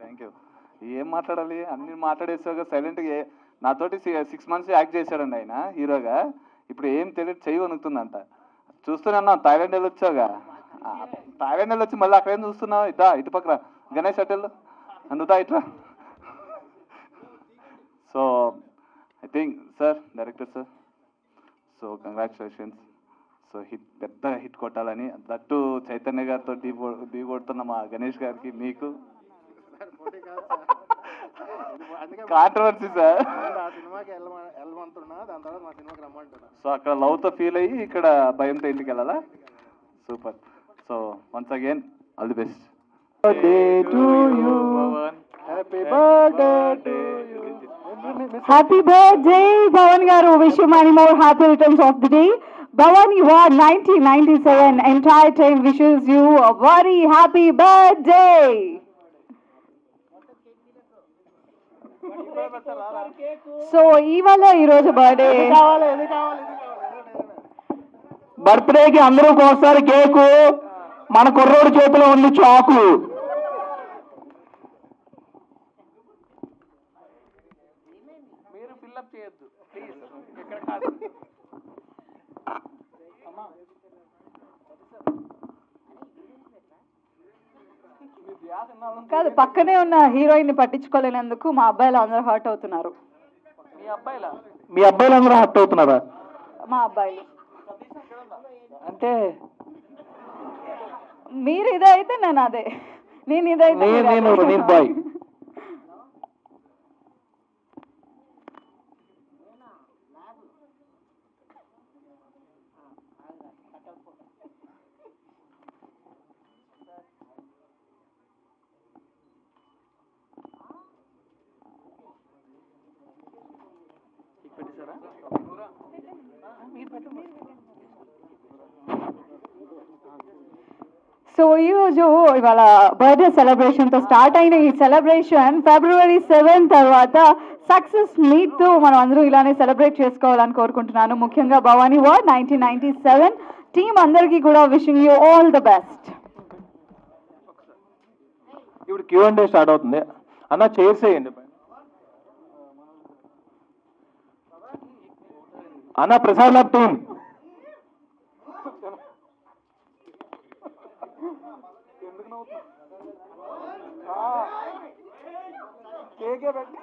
Thank you. ఏం మాట్లాడాలి, అన్ని మాట్లాడేసాక సైలెంట్గా. నాతోటి 6 months యాక్ట్ చేశాడండి ఆయన హీరోగా. ఇప్పుడు ఏం తెలియదు, చెయ్యి వణుకుతుందంట. చూస్తూనే అన్నా థాయిలాండ్ వెళ్ళి వచ్చావుగా. థాయిలాండ్ వెళ్ళి వచ్చి మళ్ళీ అక్కడేం చూస్తున్నావు? ఇదా ఇటు పక్కన గణేష్ హోటల్ అందుతా ఇట్లా. So I think sir, director sir, so congratulations. So పెద్ద హిట్ కొట్టాలని, దట్టు చైతన్య గారితో ఢీ కొడుతున్న మా గణేష్ గారికి, మీకు కాంట్రవర్సీ సార్. సో అక్కడ లవ్తో ఫీల్ అయ్యి ఇక్కడ భయంతో ఇంటికి వెళ్ళాలా? Super. So once again all the best. Happy birthday, Bhavan garu. Wish you many more happy returns of the day. Bhavani Ward 1997 entire team wishes you a very happy birthday. So ఇవాళ ఈరోజు birthday, బర్త్డేకి అందరూ కోస్తారు cake. మన కుర్రోడు చేతిలో ఉంది చాకు. మీరు ఫిల్అప్ చేయొద్దు ప్లీజ్. ఇక్కడ కాదు. కాదు, పక్కనే ఉన్న హీరోయిన్ ని పట్టించుకోలేనందుకు మా అబ్బాయిలు అందరూ హర్ట్ అవుతున్నారు. మీ అబ్బాయిలు అందరూ హర్ట్ అవుతున్నారా? మా అబ్బాయిలు అంటే మీరు ఇదే అయితే నేను అదే, నేను ఇదైతే నేను బాయ్. సో ఈరోజు ఇవాళ బర్త్డే సెలబ్రేషన్తో స్టార్ట్ అయిన ఈ సెలబ్రేషన్ February 7 తర్వాత సక్సెస్ మీట్తో మనం అందరూ ఇలానే సెలబ్రేట్ చేసుకోవాలని కోరుకుంటున్నాను. ముఖ్యంగా భవానీ వార్డ్ 1997 టీం అందరికీ కూడా wishing you all the best. ఇప్పుడు Q&A స్టార్ట్ అవుతుంది. అన్న చైర్స్ వేయండి. అన్న ప్రసాద్ ల్యాబ్ టీం కేకే పెట్టి